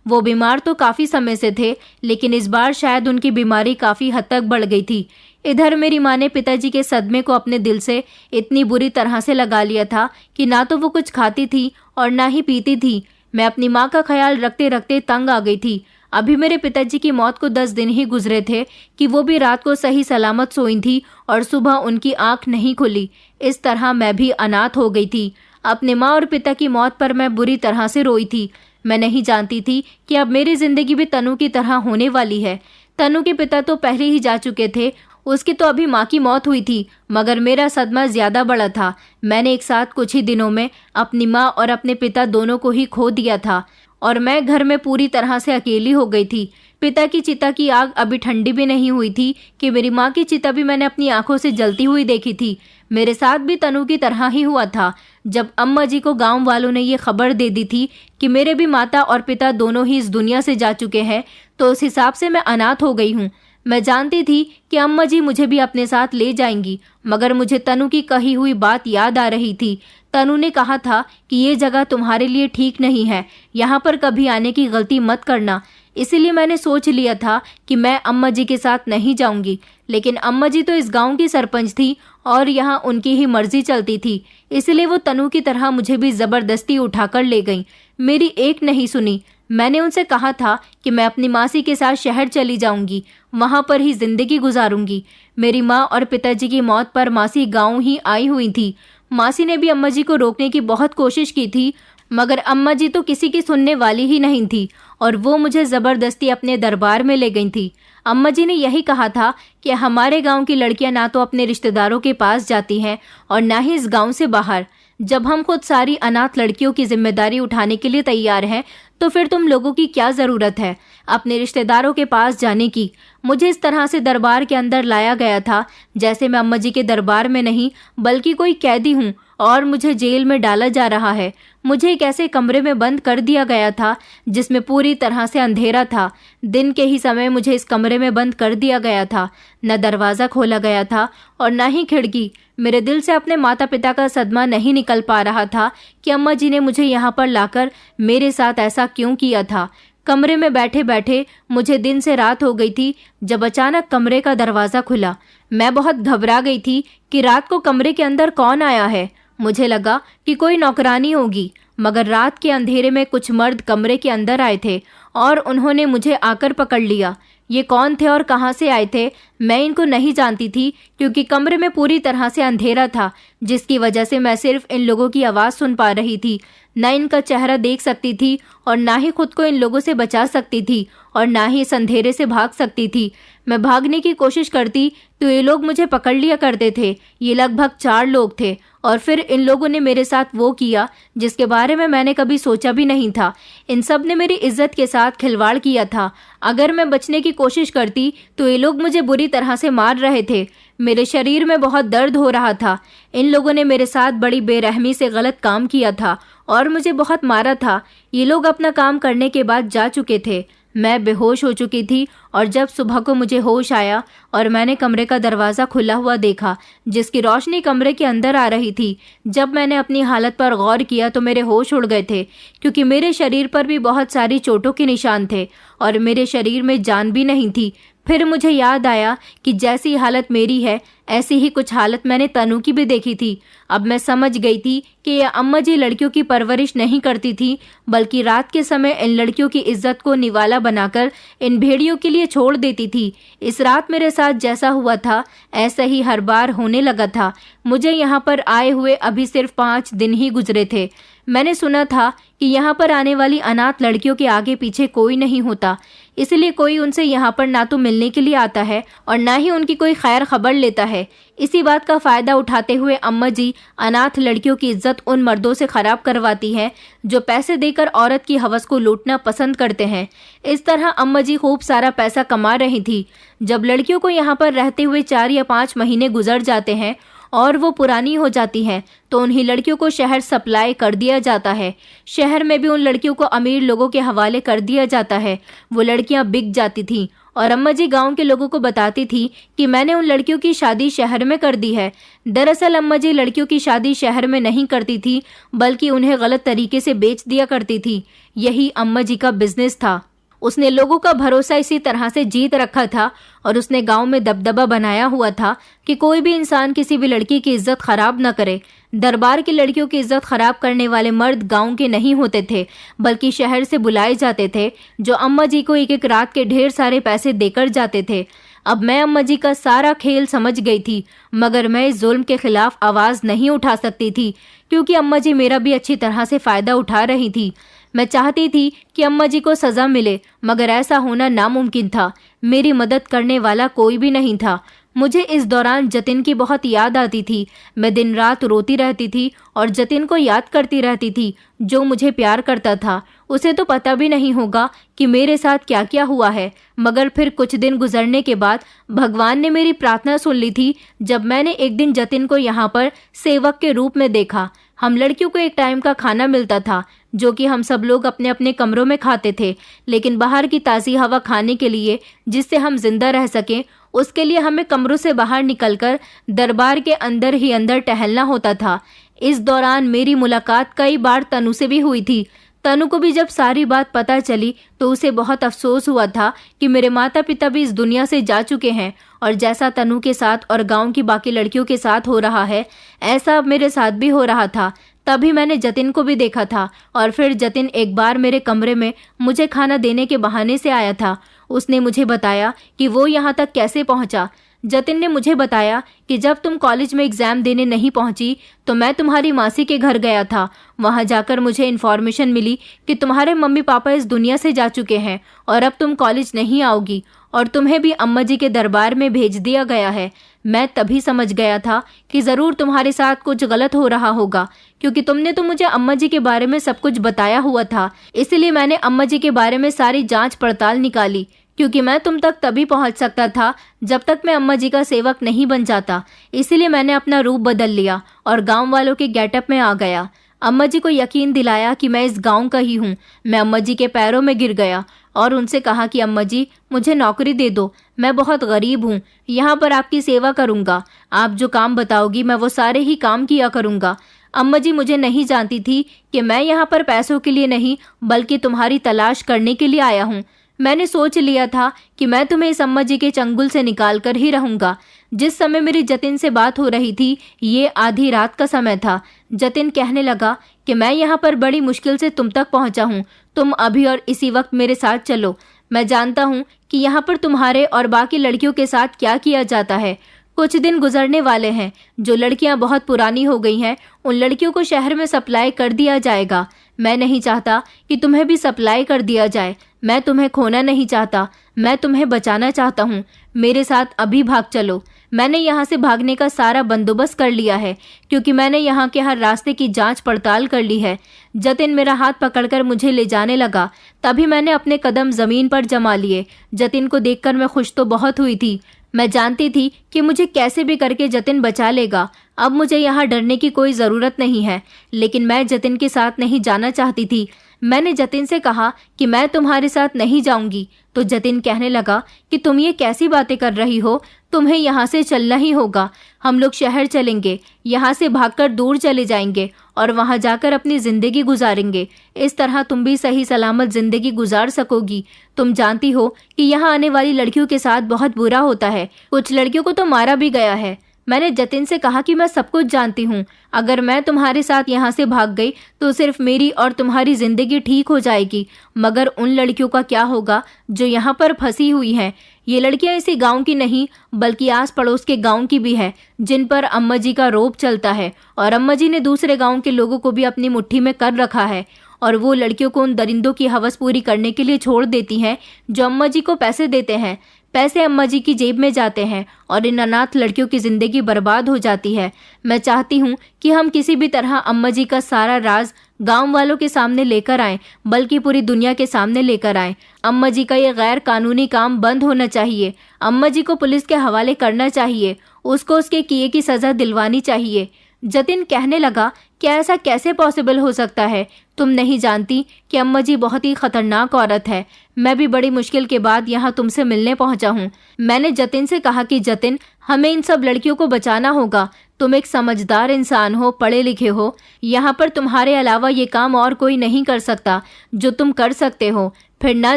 वो बीमार तो काफ़ी समय से थे, लेकिन इस बार शायद उनकी बीमारी काफ़ी हद तक बढ़ गई थी। इधर मेरी माँ ने पिताजी के सदमे को अपने दिल से इतनी बुरी तरह से लगा लिया था कि ना तो वो कुछ खाती थी और ना ही पीती थी। मैं अपनी माँ का ख्याल रखते रखते तंग आ गई थी। अभी मेरे पिताजी की मौत को 10 दिन ही गुजरे थे कि वो भी रात को सही सलामत सोई थी और सुबह उनकी आंख नहीं खुली। इस तरह मैं भी अनाथ हो गई थी। अपने माँ और पिता की मौत पर मैं बुरी तरह से रोई थी। मैं नहीं जानती थी कि अब मेरी जिंदगी भी तनु की तरह होने वाली है। तनु के पिता तो पहले ही जा चुके थे, उसकी तो अभी माँ की मौत हुई थी, मगर मेरा सदमा ज्यादा बड़ा था। मैंने एक साथ कुछ ही दिनों में अपनी माँ और अपने पिता दोनों को ही खो दिया था और मैं घर में पूरी तरह से अकेली हो गई थी। पिता की चिता की आग अभी ठंडी भी नहीं हुई थी कि मेरी माँ की चिता भी मैंने अपनी आंखों से जलती हुई देखी थी। मेरे साथ भी तनु की तरह ही हुआ था। जब अम्मा जी को गांव वालों ने ये खबर दे दी थी कि मेरे भी माता और पिता दोनों ही इस दुनिया से जा चुके हैं, तो उस हिसाब से मैं अनाथ हो गई हूँ। मैं जानती थी कि अम्मा जी मुझे भी अपने साथ ले जाएंगी, मगर मुझे तनु की कही हुई बात याद आ रही थी। तनु ने कहा था कि ये जगह तुम्हारे लिए ठीक नहीं है, यहाँ पर कभी आने की गलती मत करना। इसीलिए मैंने सोच लिया था कि मैं अम्मा जी के साथ नहीं जाऊंगी, लेकिन अम्मा जी तो इस गांव की सरपंच थी और यहाँ उनकी ही मर्जी चलती थी। इसलिए वो तनु की तरह मुझे भी जबरदस्ती उठाकर ले गईं। मेरी एक नहीं सुनी। मैंने उनसे कहा था कि मैं अपनी मासी के साथ शहर चली जाऊंगी, वहां पर ही जिंदगी गुजारूंगी। मेरी माँ और पिताजी की मौत पर मासी गांव ही आई हुई थी। मासी ने भी अम्मा जी को रोकने की बहुत कोशिश की थी, मगर अम्मा जी तो किसी की सुनने वाली ही नहीं थी और वो मुझे ज़बरदस्ती अपने दरबार में ले गई थी। अम्मा जी ने यही कहा था कि हमारे गांव की लड़कियां ना तो अपने रिश्तेदारों के पास जाती हैं और ना ही इस गांव से बाहर। जब हम खुद सारी अनाथ लड़कियों की जिम्मेदारी उठाने के लिए तैयार हैं, तो फिर तुम लोगों की क्या ज़रूरत है अपने रिश्तेदारों के पास जाने की। मुझे इस तरह से दरबार के अंदर लाया गया था जैसे मैं अम्मा जी के दरबार में नहीं बल्कि कोई कैदी हूँ और मुझे जेल में डाला जा रहा है। मुझे एक ऐसे कमरे में बंद कर दिया गया था जिसमें पूरी तरह से अंधेरा था। दिन के ही समय मुझे इस कमरे में बंद कर दिया गया था। न दरवाज़ा खोला गया था और न ही खिड़की। मेरे दिल से अपने माता पिता का सदमा नहीं निकल पा रहा था कि अम्मा जी ने मुझे यहाँ पर लाकर मेरे साथ ऐसा क्यों किया था। कमरे में बैठे बैठे मुझे दिन से रात हो गई थी जब अचानक कमरे का दरवाज़ा खुला। मैं बहुत घबरा गई थी कि रात को कमरे के अंदर कौन आया है। मुझे लगा कि कोई नौकरानी होगी, मगर रात के अंधेरे में कुछ मर्द कमरे के अंदर आए थे और उन्होंने मुझे आकर पकड़ लिया। ये कौन थे और कहाँ से आए थे मैं इनको नहीं जानती थी, क्योंकि कमरे में पूरी तरह से अंधेरा था, जिसकी वजह से मैं सिर्फ इन लोगों की आवाज़ सुन पा रही थी। न इनका चेहरा देख सकती थी और ना ही खुद को इन लोगों से बचा सकती थी और ना ही इस अंधेरे से भाग सकती थी। मैं भागने की कोशिश करती तो ये लोग मुझे पकड़ लिया करते थे। ये लगभग 4 लोग थे और फिर इन लोगों ने मेरे साथ वो किया जिसके बारे में मैंने कभी सोचा भी नहीं था। इन सब ने मेरी इज्जत के साथ खिलवाड़ किया था। अगर मैं बचने की कोशिश करती तो ये लोग मुझे बुरी तरह से मार रहे थे। मेरे शरीर में बहुत दर्द हो रहा था। इन लोगों ने मेरे साथ बड़ी बेरहमी से गलत काम किया था और मुझे बहुत मारा था। ये लोग अपना काम करने के बाद जा चुके थे। मैं बेहोश हो चुकी थी और जब सुबह को मुझे होश आया और मैंने कमरे का दरवाज़ा खुला हुआ देखा जिसकी रोशनी कमरे के अंदर आ रही थी। जब मैंने अपनी हालत पर गौर किया तो मेरे होश उड़ गए थे, क्योंकि मेरे शरीर पर भी बहुत सारी चोटों के निशान थे और मेरे शरीर में जान भी नहीं थी। फिर मुझे याद आया कि जैसी हालत मेरी है ऐसी ही कुछ हालत मैंने तनु की भी देखी थी। अब मैं समझ गई थी कि ये अम्मा जी लड़कियों की परवरिश नहीं करती थी, बल्कि रात के समय इन लड़कियों की इज्जत को निवाला बनाकर इन भेड़ियों के लिए छोड़ देती थी। इस रात मेरे साथ जैसा हुआ था ऐसा ही हर बार होने लगा था। मुझे यहाँ पर आए हुए अभी सिर्फ 5 दिन ही गुजरे थे। मैंने सुना था कि यहाँ पर आने वाली अनाथ लड़कियों के आगे पीछे कोई नहीं होता, इसलिए कोई उनसे यहाँ पर ना तो मिलने के लिए आता है और ना ही उनकी कोई खैर खबर लेता है। इसी बात का फायदा उठाते हुए अम्मा जी अनाथ लड़कियों की इज्जत उन मर्दों से खराब करवाती हैं जो पैसे देकर औरत की हवस को लूटना पसंद करते हैं। इस तरह अम्मा जी खूब सारा पैसा कमा रही थी। जब लड़कियों को यहाँ पर रहते हुए 4 या 5 महीने गुजर जाते हैं और वो पुरानी हो जाती हैं तो उन्हीं लड़कियों को शहर सप्लाई कर दिया जाता है। शहर में भी उन लड़कियों को अमीर लोगों के हवाले कर दिया जाता है। वो लड़कियां बिक जाती थीं और अम्मा जी गांव के लोगों को बताती थी कि मैंने उन लड़कियों की शादी शहर में कर दी है। दरअसल अम्मा जी लड़कियों की शादी शहर में नहीं करती थी, बल्कि उन्हें गलत तरीके से बेच दिया करती थी। यही अम्मा जी का बिजनेस था। उसने लोगों का भरोसा इसी तरह से जीत रखा था और उसने गांव में दबदबा बनाया हुआ था कि कोई भी इंसान किसी भी लड़की की इज्जत खराब न करे। दरबार की लड़कियों की इज्जत खराब करने वाले मर्द गांव के नहीं होते थे, बल्कि शहर से बुलाए जाते थे, जो अम्मा जी को एक एक रात के ढेर सारे पैसे देकर जाते थे। अब मैं अम्मा जी का सारा खेल समझ गई थी, मगर मैं इस जुल्म के खिलाफ आवाज नहीं उठा सकती थी, क्योंकि अम्मा जी मेरा भी अच्छी तरह से फायदा उठा रही थी। मैं चाहती थी कि अम्मा जी को सजा मिले, मगर ऐसा होना नामुमकिन था। मेरी मदद करने वाला कोई भी नहीं था। मुझे इस दौरान जतिन की बहुत याद आती थी। मैं दिन रात रोती रहती थी और जतिन को याद करती रहती थी, जो मुझे प्यार करता था। उसे तो पता भी नहीं होगा कि मेरे साथ क्या क्या हुआ है, मगर फिर कुछ दिन गुजरने के बाद भगवान ने मेरी प्रार्थना सुन ली थी, जब मैंने एक दिन जतिन को यहाँ पर सेवक के रूप में देखा। हम लड़कियों को एक टाइम का खाना मिलता था, जो कि हम सब लोग अपने अपने कमरों में खाते थे, लेकिन बाहर की ताज़ी हवा खाने के लिए, जिससे हम जिंदा रह सकें, उसके लिए हमें कमरों से बाहर निकलकर दरबार के अंदर ही अंदर टहलना होता था। इस दौरान मेरी मुलाकात कई बार तनु से भी हुई थी। तनु को भी जब सारी बात पता चली तो उसे बहुत अफसोस हुआ था कि मेरे माता पिता भी इस दुनिया से जा चुके हैं, और जैसा तनु के साथ और गांव की बाकी लड़कियों के साथ हो रहा है, ऐसा अब मेरे साथ भी हो रहा था। तभी मैंने जतिन को भी देखा था, और फिर जतिन एक बार मेरे कमरे में मुझे खाना देने के बहाने से आया था। उसने मुझे बताया कि वो यहाँ तक कैसे पहुँचा। जतिन ने मुझे बताया कि जब तुम कॉलेज में एग्जाम देने नहीं पहुंची तो मैं तुम्हारी मासी के घर गया था। वहां जाकर मुझे इन्फॉर्मेशन मिली कि तुम्हारे मम्मी पापा इस दुनिया से जा चुके हैं और अब तुम कॉलेज नहीं आओगी, और तुम्हें भी अम्मा जी के दरबार में भेज दिया गया है। मैं तभी समझ गया था कि ज़रूर तुम्हारे साथ कुछ गलत हो रहा होगा, क्योंकि तुमने तो मुझे अम्मा जी के बारे में सब कुछ बताया हुआ था। इसलिए मैंने अम्मा जी के बारे में सारी जांच पड़ताल निकाली, क्योंकि मैं तुम तक तभी पहुंच सकता था जब तक मैं अम्मा जी का सेवक नहीं बन जाता। इसीलिए मैंने अपना रूप बदल लिया और गांव वालों के गेटअप में आ गया। अम्मा जी को यकीन दिलाया कि मैं इस गांव का ही हूँ। मैं अम्मा जी के पैरों में गिर गया और उनसे कहा कि अम्मा जी, मुझे नौकरी दे दो, मैं बहुत गरीब हूँ, यहाँ पर आपकी सेवा करूँगा। आप जो काम बताओगी मैं वो सारे ही काम किया करूँगा। अम्मा जी मुझे नहीं जानती थी कि मैं यहाँ पर पैसों के लिए नहीं, बल्कि तुम्हारी तलाश करने के लिए आया हूँ। मैंने सोच लिया था कि मैं तुम्हें इस अम्मा जी के चंगुल से निकाल कर ही रहूंगा। जिस समय मेरी जतिन से बात हो रही थी, ये आधी रात का समय था। जतिन कहने लगा कि मैं यहाँ पर बड़ी मुश्किल से तुम तक पहुँचा हूँ, तुम अभी और इसी वक्त मेरे साथ चलो। मैं जानता हूँ कि यहाँ पर तुम्हारे और बाकी लड़कियों के साथ क्या किया जाता है। कुछ दिन गुजरने वाले हैं, जो लड़कियां बहुत पुरानी हो गई हैं उन लड़कियों को शहर में सप्लाई कर दिया जाएगा। मैं नहीं चाहता कि तुम्हें भी सप्लाई कर दिया जाए। मैं तुम्हें खोना नहीं चाहता, मैं तुम्हें बचाना चाहता हूँ। मेरे साथ अभी भाग चलो। मैंने यहाँ से भागने का सारा बंदोबस्त कर लिया है, क्योंकि मैंने यहाँ के हर रास्ते की जांच पड़ताल कर ली है। जतिन मेरा हाथ पकड़कर मुझे ले जाने लगा। तभी मैंने अपने कदम जमीन पर जमा लिए। जतिन को देखकर मैं खुश तो बहुत हुई थी। मैं जानती थी कि मुझे कैसे भी करके जतिन बचा लेगा। अब मुझे यहाँ डरने की कोई ज़रूरत नहीं है, लेकिन मैं जतिन के साथ नहीं जाना चाहती थी। मैंने जतिन से कहा कि मैं तुम्हारे साथ नहीं जाऊंगी, तो जतिन कहने लगा कि तुम ये कैसी बातें कर रही हो, तुम्हें यहाँ से चलना ही होगा। हम लोग शहर चलेंगे, यहाँ से भागकर दूर चले जाएंगे और वहाँ जाकर अपनी जिंदगी गुजारेंगे। इस तरह तुम भी सही सलामत जिंदगी गुजार सकोगी। तुम जानती हो कि यहाँ आने वाली लड़कियों के साथ बहुत बुरा होता है, कुछ लड़कियों को तो मारा भी गया है। मैंने जतिन से कहा कि मैं सब कुछ जानती हूँ, अगर मैं तुम्हारे साथ यहाँ से भाग गई तो सिर्फ मेरी और तुम्हारी जिंदगी ठीक हो जाएगी, मगर उन लड़कियों का क्या होगा जो यहाँ पर फंसी हुई हैं। ये लड़कियाँ इसी गांव की नहीं बल्कि आस पड़ोस के गांव की भी है, जिन पर अम्मा जी का रौब चलता है और अम्मा जी ने दूसरे गांव के लोगों को भी अपनी मुट्ठी में कर रखा है और वो लड़कियों को उन दरिंदों की हवस पूरी करने के लिए छोड़ देती हैं जो अम्मा जी को पैसे देते हैं। पैसे अम्मा जी की जेब में जाते हैं और इन अनाथ लड़कियों की जिंदगी बर्बाद हो जाती है। मैं चाहती हूँ कि हम किसी भी तरह अम्मा जी का सारा राज गांव वालों के सामने लेकर आएं, बल्कि पूरी दुनिया के सामने लेकर आएं। अम्मा जी का ये गैर कानूनी काम बंद होना चाहिए। अम्मा जी को पुलिस के हवाले करना चाहिए, उसको उसके किए की सजा दिलवानी चाहिए। जतिन कहने लगा, क्या ऐसा कैसे पॉसिबल हो सकता है? तुम नहीं जानती कि अम्मा जी बहुत ही खतरनाक औरत है। मैं भी बड़ी मुश्किल के बाद यहाँ तुमसे मिलने पहुँचा हूँ। मैंने जतिन से कहा कि जतिन, हमें इन सब लड़कियों को बचाना होगा। तुम एक समझदार इंसान हो, पढ़े लिखे हो, यहाँ पर तुम्हारे अलावा ये काम और कोई नहीं कर सकता जो तुम कर सकते हो। फिर ना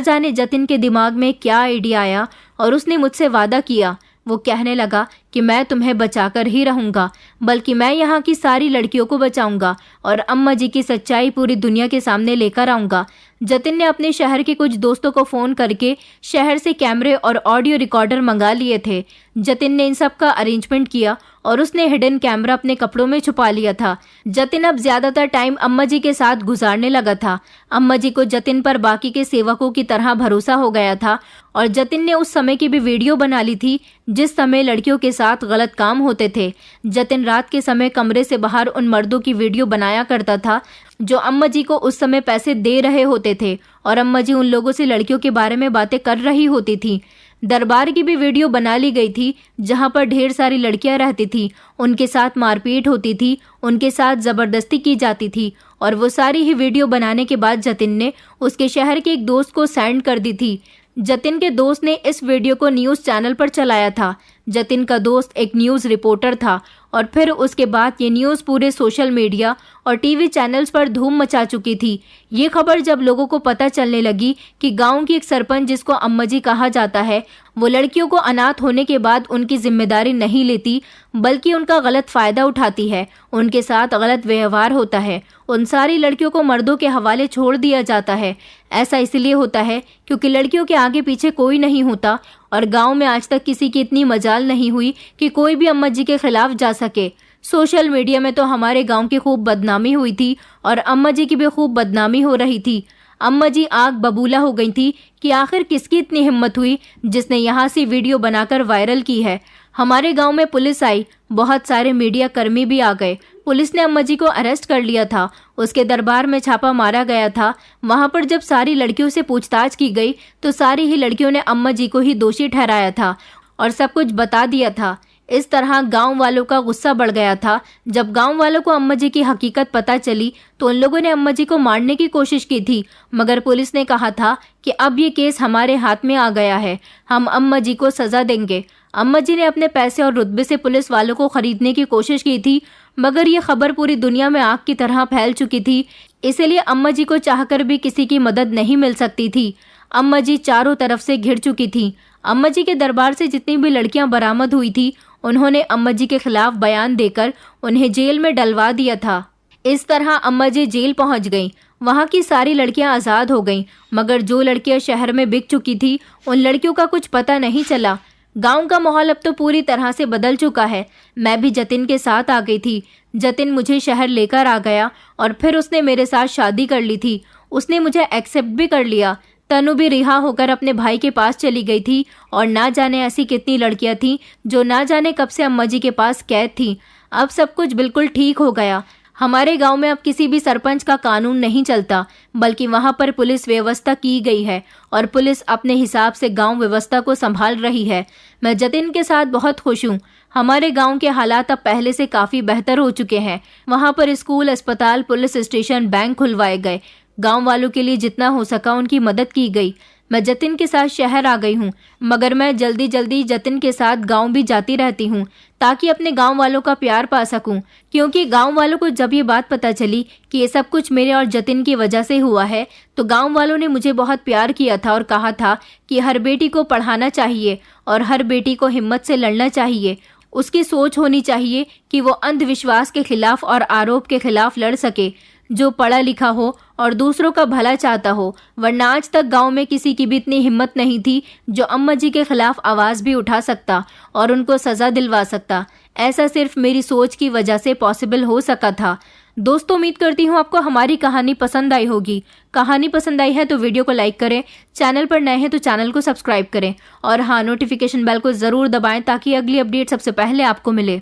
जाने जतिन के दिमाग में क्या आइडिया आया और उसने मुझसे वादा किया। वो कहने लगा कि मैं तुम्हें बचाकर ही रहूंगा, बल्कि मैं यहाँ की सारी लड़कियों को बचाऊंगा और अम्मा जी की सच्चाई पूरी दुनिया के सामने लेकर आऊंगा। जतिन ने अपने शहर के कुछ दोस्तों को फोन करके शहर से कैमरे और ऑडियो रिकॉर्डर मंगा लिए थे। जतिन ने इन सब का अरेंजमेंट किया और उसने हिडन कैमरा अपने कपड़ों में छुपा लिया था। जतिन अब ज्यादातर टाइम अम्मा जी के साथ गुजारने लगा था। अम्मा जी को जतिन पर बाकी के सेवकों की तरह भरोसा हो गया था और जतिन ने उस समय की भी वीडियो बना ली थी जिस समय लड़कियों के साथ गलत काम होते थे। जतिन रात के समय कमरे से बाहर उन मर्दों की वीडियो बनाया करता था जो अम्मा जी को उस समय पैसे दे रहे होते थे और अम्मा जी उन लोगों से लड़कियों के बारे में बातें कर रही होती थी। दरबार की भी वीडियो बना ली गई थी जहां पर ढेर सारी लड़कियां रहती थी, उनके साथ मारपीट होती थी, उनके साथ जबरदस्ती की जाती थी और वो सारी ही वीडियो बनाने के बाद जतिन ने उसके शहर के एक दोस्त को सेंड कर दी थी। जतिन के दोस्त ने इस वीडियो को न्यूज़ चैनल पर चलाया था। जतिन का दोस्त एक न्यूज़ रिपोर्टर था और फिर उसके बाद ये न्यूज़ पूरे सोशल मीडिया और टीवी चैनल्स पर धूम मचा चुकी थी। ये खबर जब लोगों को पता चलने लगी कि गांव की एक सरपंच जिसको अम्मा जी कहा जाता है, वो लड़कियों को अनाथ होने के बाद उनकी जिम्मेदारी नहीं लेती बल्कि उनका गलत फायदा उठाती है, उनके साथ गलत व्यवहार होता है, उन सारी लड़कियों को मर्दों के हवाले छोड़ दिया जाता है। ऐसा इसलिए होता है क्योंकि लड़कियों के आगे पीछे कोई नहीं होता और गांव में आज तक किसी की इतनी मजाल नहीं हुई कि कोई भी अम्मा जी के खिलाफ जा सके। सोशल मीडिया में तो हमारे गांव की खूब बदनामी हुई थी और अम्मा जी की भी खूब बदनामी हो रही थी। अम्मा जी आग बबूला हो गई थी कि आखिर किसकी इतनी हिम्मत हुई जिसने यहाँ से वीडियो बनाकर वायरल की है। हमारे गांव में पुलिस आई, बहुत सारे मीडिया कर्मी भी आ गए। पुलिस ने अम्मा जी को अरेस्ट कर लिया था, उसके दरबार में छापा मारा गया था। वहां पर जब सारी लड़कियों से पूछताछ की गई तो सारी ही लड़कियों ने अम्मा जी को ही दोषी ठहराया था और सब कुछ बता दिया था। इस तरह गांव वालों का गुस्सा बढ़ गया था। जब गांव वालों को अम्मा जी की हकीकत पता चली तो उन लोगों ने अम्मा जी को मारने की कोशिश की थी, मगर पुलिस ने कहा था कि अब ये केस हमारे हाथ में आ गया है, हम अम्मा जी को सजा देंगे। अम्मा जी ने अपने पैसे और रुतबे से पुलिस वालों को खरीदने की कोशिश की थी, मगर ये खबर पूरी दुनिया में आग की तरह फैल चुकी थी, इसलिए अम्मा जी को चाहकर भी किसी की मदद नहीं मिल सकती थी। अम्मा जी चारों तरफ से घिर चुकी थी। अम्मा जी के दरबार से जितनी भी लड़कियां बरामद हुई थी उन्होंने अम्मा जी के खिलाफ बयान देकर उन्हें जेल में डलवा दिया था। इस तरह अम्मा जी जेल पहुंच गईं। वहां की सारी लड़कियां आज़ाद हो गईं, मगर जो लड़कियां शहर में बिक चुकी थी उन लड़कियों का कुछ पता नहीं चला। गांव का माहौल अब तो पूरी तरह से बदल चुका है। मैं भी जतिन के साथ आ गई थी। जतिन मुझे शहर लेकर आ गया और फिर उसने मेरे साथ शादी कर ली थी। उसने मुझे एक्सेप्ट भी कर लिया। तनु भी रिहा होकर अपने भाई के पास चली गई थी और ना जाने ऐसी कितनी लड़कियां थीं जो ना जाने कब से अम्मा जी के पास कैद थीं। अब सब कुछ बिल्कुल ठीक हो गया। हमारे गांव में अब किसी भी सरपंच का कानून नहीं चलता, बल्कि वहां पर पुलिस व्यवस्था की गई है और पुलिस अपने हिसाब से गांव व्यवस्था को संभाल रही है। मैं जतिन के साथ बहुत खुश हूँ। हमारे गांव के हालात अब पहले से काफ़ी बेहतर हो चुके हैं। वहां पर स्कूल, अस्पताल, पुलिस स्टेशन, बैंक खुलवाए गए। गांव वालों के लिए जितना हो सका उनकी मदद की गई। मैं जतिन के साथ शहर आ गई हूँ, मगर मैं जल्दी जल्दी जतिन के साथ गांव भी जाती रहती हूँ ताकि अपने गांव वालों का प्यार पा सकूं। क्योंकि गांव वालों को जब ये बात पता चली कि ये सब कुछ मेरे और जतिन की वजह से हुआ है, तो गांव वालों ने मुझे बहुत प्यार किया था और कहा था कि हर बेटी को पढ़ाना चाहिए और हर बेटी को हिम्मत से लड़ना चाहिए। उसकी सोच होनी चाहिए कि वो अंधविश्वास के खिलाफ और आरोप के खिलाफ लड़ सके, जो पढ़ा लिखा हो और दूसरों का भला चाहता हो। वरना आज तक गांव में किसी की भी इतनी हिम्मत नहीं थी जो अम्मा जी के खिलाफ आवाज़ भी उठा सकता और उनको सज़ा दिलवा सकता। ऐसा सिर्फ मेरी सोच की वजह से पॉसिबल हो सका था। दोस्तों, उम्मीद करती हूँ आपको हमारी कहानी पसंद आई होगी। कहानी पसंद आई है तो वीडियो को लाइक करें, चैनल पर नए हैं तो चैनल को सब्सक्राइब करें और हाँ, नोटिफिकेशन बेल को ज़रूर दबाएं ताकि अगली अपडेट सबसे पहले आपको मिले।